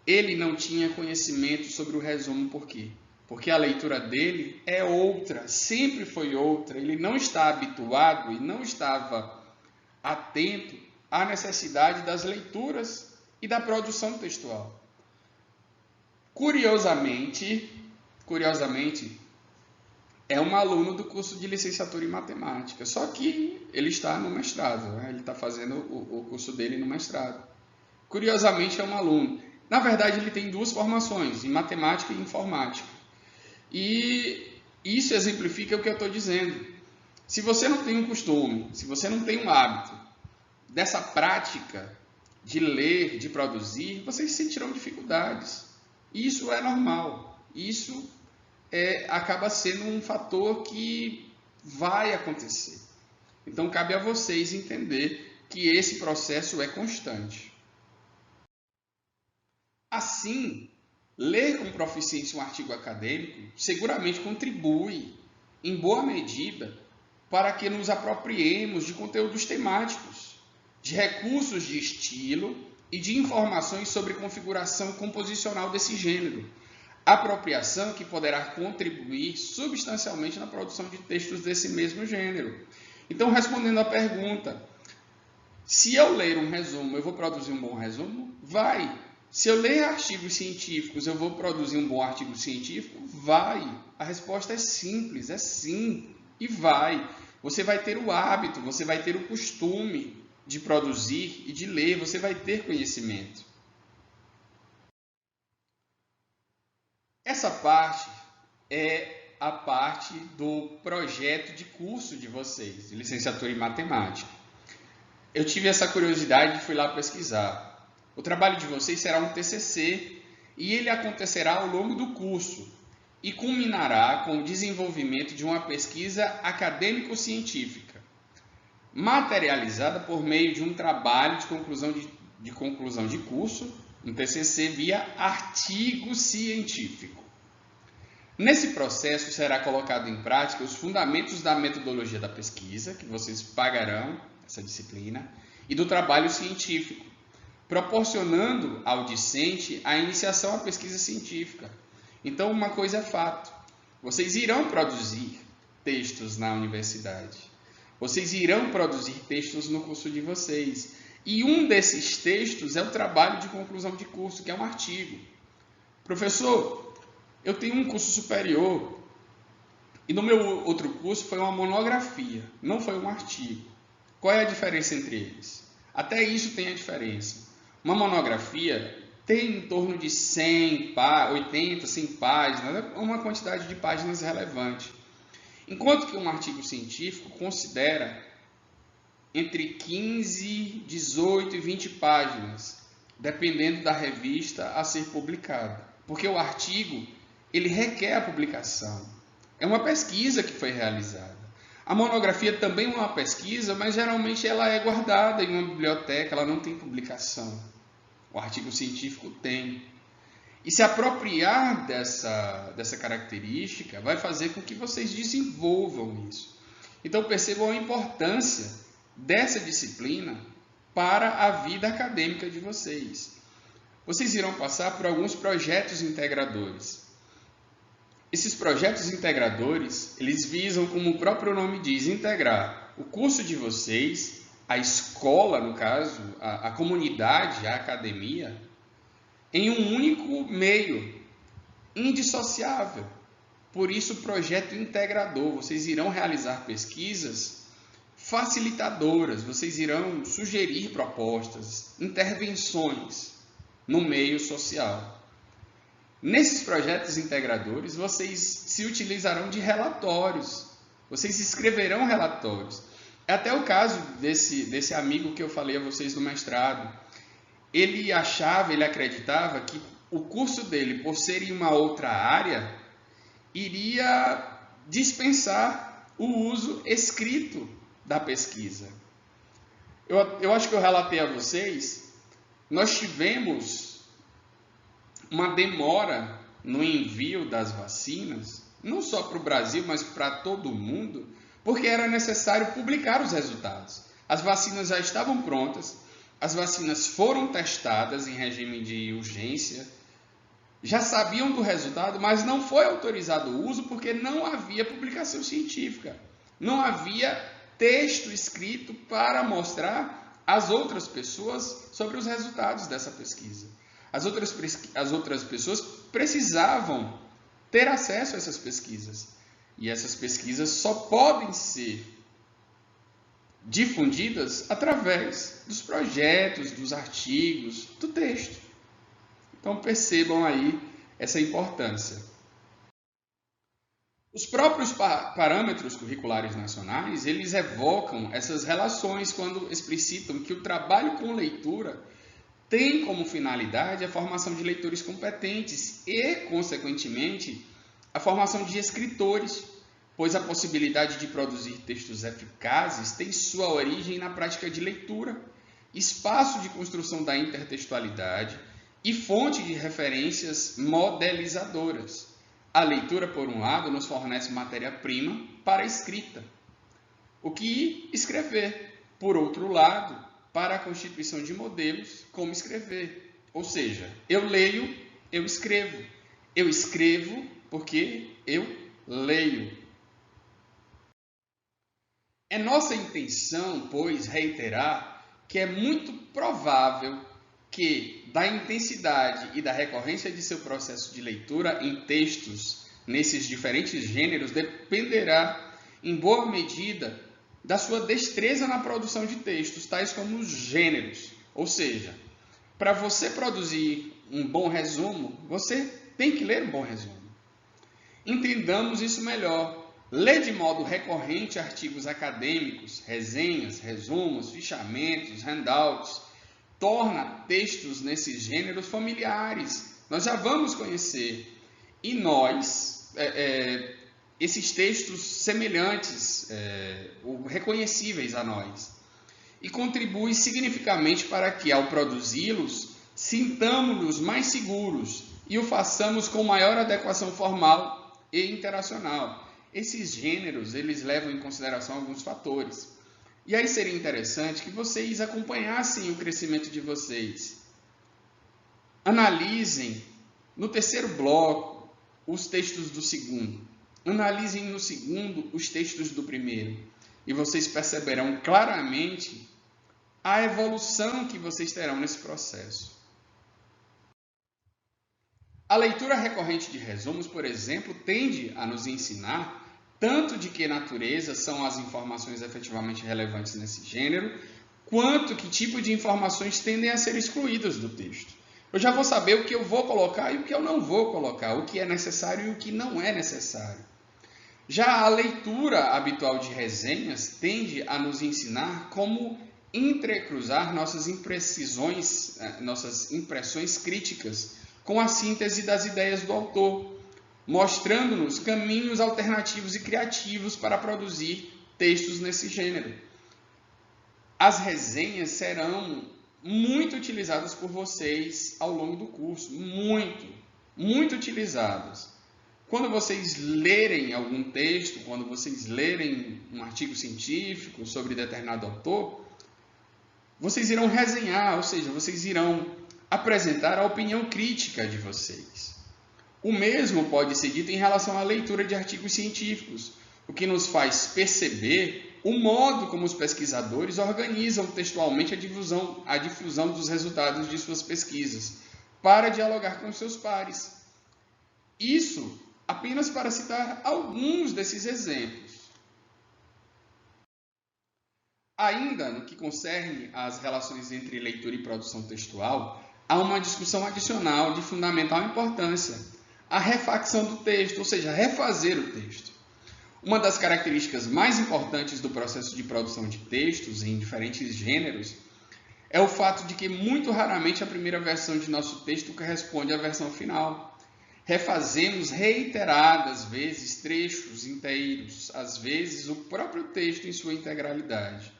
Ele não tinha conhecimento sobre o resumo, por quê? Porque a leitura dele é outra, sempre foi outra. Ele não está habituado e não estava atento à necessidade das leituras e da produção textual. Curiosamente, é um aluno do curso de licenciatura em matemática, só que ele está no mestrado, né? Ele está fazendo o curso dele no mestrado. Curiosamente, é um aluno. Na verdade, ele tem duas formações, em matemática e informática. E isso exemplifica o que eu estou dizendo. Se você não tem um costume, se você não tem um hábito dessa prática de ler, de produzir, vocês sentirão dificuldades. Isso é normal. Isso acaba sendo um fator que vai acontecer. Então, cabe a vocês entender que esse processo é constante. Assim, ler com proficiência um artigo acadêmico seguramente contribui, em boa medida, para que nos apropriemos de conteúdos temáticos, de recursos de estilo e de informações sobre configuração composicional desse gênero. Apropriação que poderá contribuir substancialmente na produção de textos desse mesmo gênero. Então, respondendo à pergunta, se eu ler um resumo, eu vou produzir um bom resumo? Vai! Se eu ler artigos científicos, eu vou produzir um bom artigo científico? Vai! A resposta é simples, é sim, e vai. Você vai ter o hábito, você vai ter o costume de produzir e de ler, você vai ter conhecimento. Essa parte é a parte do projeto de curso de vocês, de licenciatura em matemática. Eu tive essa curiosidade e fui lá pesquisar. O trabalho de vocês será um TCC e ele acontecerá ao longo do curso e culminará com o desenvolvimento de uma pesquisa acadêmico-científica, materializada por meio de um trabalho de conclusão de curso, um TCC via artigo científico. Nesse processo será colocado em prática os fundamentos da metodologia da pesquisa, que vocês pagarão essa disciplina, e do trabalho científico, proporcionando ao discente a iniciação à pesquisa científica. Então, uma coisa é fato, vocês irão produzir textos na universidade, vocês irão produzir textos no curso de vocês, e um desses textos é o trabalho de conclusão de curso, que é um artigo. Professor, eu tenho um curso superior, e no meu outro curso foi uma monografia, não foi um artigo. Qual é a diferença entre eles? Até isso tem a diferença. Uma monografia tem em torno de 80, 100 páginas, uma quantidade de páginas relevante. Enquanto que um artigo científico considera entre 15, 18 e 20 páginas, dependendo da revista a ser publicada. Porque o artigo, ele requer a publicação. É uma pesquisa que foi realizada. A monografia também é uma pesquisa, mas geralmente ela é guardada em uma biblioteca, ela não tem publicação. O artigo científico tem. E se apropriar dessa característica vai fazer com que vocês desenvolvam isso. Então percebam a importância dessa disciplina para a vida acadêmica de vocês. Vocês irão passar por alguns projetos integradores. Esses projetos integradores, eles visam, como o próprio nome diz, integrar o curso de vocês, a escola, no caso, a comunidade, a academia, em um único meio, indissociável. Por isso, projeto integrador. Vocês irão realizar pesquisas facilitadoras, vocês irão sugerir propostas, intervenções no meio social. Nesses projetos integradores, vocês se utilizarão de relatórios, vocês escreverão relatórios. É até o caso desse amigo que eu falei a vocês do mestrado. Ele acreditava que o curso dele, por ser em uma outra área, iria dispensar o uso escrito da pesquisa. Eu acho que eu relatei a vocês, nós tivemos uma demora no envio das vacinas, não só para o Brasil, mas para todo o mundo, porque era necessário publicar os resultados. As vacinas já estavam prontas, as vacinas foram testadas em regime de urgência, já sabiam do resultado, mas não foi autorizado o uso porque não havia publicação científica, não havia texto escrito para mostrar às outras pessoas sobre os resultados dessa pesquisa. As outras pessoas precisavam ter acesso a essas pesquisas, e essas pesquisas só podem ser difundidas através dos projetos, dos artigos, do texto. Então percebam aí essa importância. Os próprios parâmetros curriculares nacionais, eles evocam essas relações quando explicitam que o trabalho com leitura tem como finalidade a formação de leitores competentes e, consequentemente, a formação de escritores, pois a possibilidade de produzir textos eficazes tem sua origem na prática de leitura, espaço de construção da intertextualidade e fonte de referências modelizadoras. A leitura, por um lado, nos fornece matéria-prima para a escrita. O que escrever? Por outro lado, para a constituição de modelos, como escrever. Ou seja, eu leio, eu escrevo. Eu escrevo porque eu leio. É nossa intenção, pois, reiterar que é muito provável que da intensidade e da recorrência de seu processo de leitura em textos nesses diferentes gêneros dependerá, em boa medida, da sua destreza na produção de textos, tais como os gêneros. Ou seja, para você produzir um bom resumo, você tem que ler um bom resumo. Entendamos isso melhor. Ler de modo recorrente artigos acadêmicos, resenhas, resumos, fichamentos, handouts, torna textos nesses gêneros familiares. Nós já vamos conhecer. E nós, esses textos semelhantes, ou reconhecíveis a nós. E contribui significativamente para que, ao produzi-los, sintamos-nos mais seguros e o façamos com maior adequação formal e interacional. Esses gêneros, eles levam em consideração alguns fatores. E aí seria interessante que vocês acompanhassem o crescimento de vocês. Analisem no terceiro bloco os textos do segundo. Analisem no segundo os textos do primeiro. E vocês perceberão claramente a evolução que vocês terão nesse processo. A leitura recorrente de resumos, por exemplo, tende a nos ensinar tanto de que natureza são as informações efetivamente relevantes nesse gênero, quanto que tipo de informações tendem a ser excluídas do texto. Eu já vou saber o que eu vou colocar e o que eu não vou colocar, o que é necessário e o que não é necessário. Já a leitura habitual de resenhas tende a nos ensinar como entrecruzar nossas imprecisões, nossas impressões críticas com a síntese das ideias do autor, mostrando-nos caminhos alternativos e criativos para produzir textos nesse gênero. As resenhas serão muito utilizadas por vocês ao longo do curso, muito utilizadas. Quando vocês lerem algum texto, quando vocês lerem um artigo científico sobre determinado autor, vocês irão resenhar, ou seja, vocês irão apresentar a opinião crítica de vocês. O mesmo pode ser dito em relação à leitura de artigos científicos, o que nos faz perceber o modo como os pesquisadores organizam textualmente a difusão dos resultados de suas pesquisas, para dialogar com seus pares. Isso apenas para citar alguns desses exemplos. Ainda no que concerne às relações entre leitura e produção textual, há uma discussão adicional de fundamental importância, a refacção do texto, ou seja, refazer o texto. Uma das características mais importantes do processo de produção de textos em diferentes gêneros é o fato de que muito raramente a primeira versão de nosso texto corresponde à versão final. Refazemos reiteradas vezes trechos inteiros, às vezes o próprio texto em sua integralidade.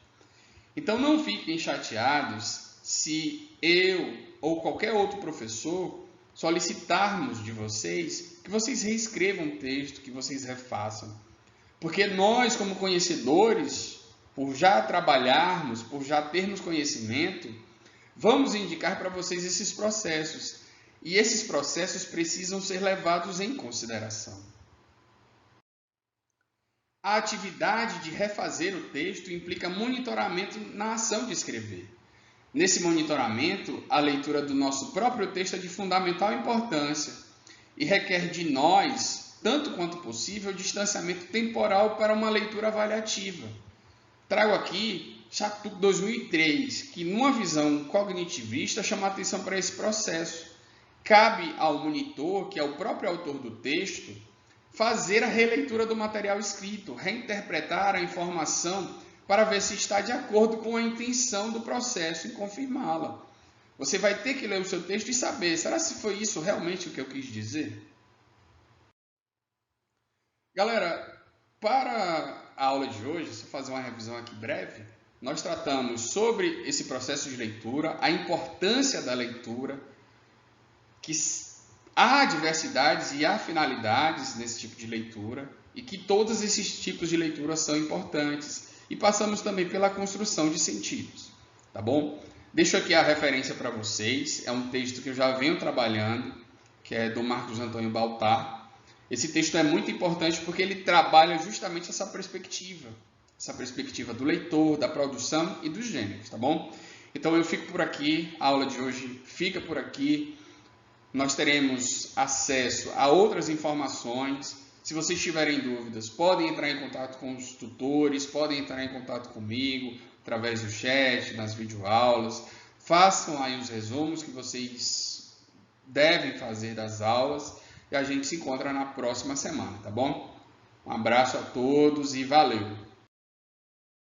Então não fiquem chateados se eu ou qualquer outro professor solicitarmos de vocês que vocês reescrevam o texto, que vocês refaçam. Porque nós, como conhecedores, por já trabalharmos, por já termos conhecimento, vamos indicar para vocês esses processos. E esses processos precisam ser levados em consideração. A atividade de refazer o texto implica monitoramento na ação de escrever. Nesse monitoramento, a leitura do nosso próprio texto é de fundamental importância e requer de nós, tanto quanto possível, distanciamento temporal para uma leitura avaliativa. Trago aqui Shattuck 2003, que numa visão cognitivista chama a atenção para esse processo. Cabe ao monitor, que é o próprio autor do texto, fazer a releitura do material escrito, reinterpretar a informação para ver se está de acordo com a intenção do processo e confirmá-la. Você vai ter que ler o seu texto e saber, será se foi isso realmente o que eu quis dizer? Galera, para a aula de hoje, se eu fazer uma revisão aqui breve, nós tratamos sobre esse processo de leitura, a importância da leitura, que há diversidades e há finalidades nesse tipo de leitura e que todos esses tipos de leitura são importantes. E passamos também pela construção de sentidos, tá bom? Deixo aqui a referência para vocês, é um texto que eu já venho trabalhando, que é do Marcos Antônio Baltar. Esse texto é muito importante porque ele trabalha justamente essa perspectiva do leitor, da produção e dos gêneros, tá bom? Então eu fico por aqui, a aula de hoje fica por aqui. Nós teremos acesso a outras informações. Se vocês tiverem dúvidas, podem entrar em contato com os tutores, podem entrar em contato comigo, através do chat, nas videoaulas. Façam aí os resumos que vocês devem fazer das aulas e a gente se encontra na próxima semana, tá bom? Um abraço a todos e valeu!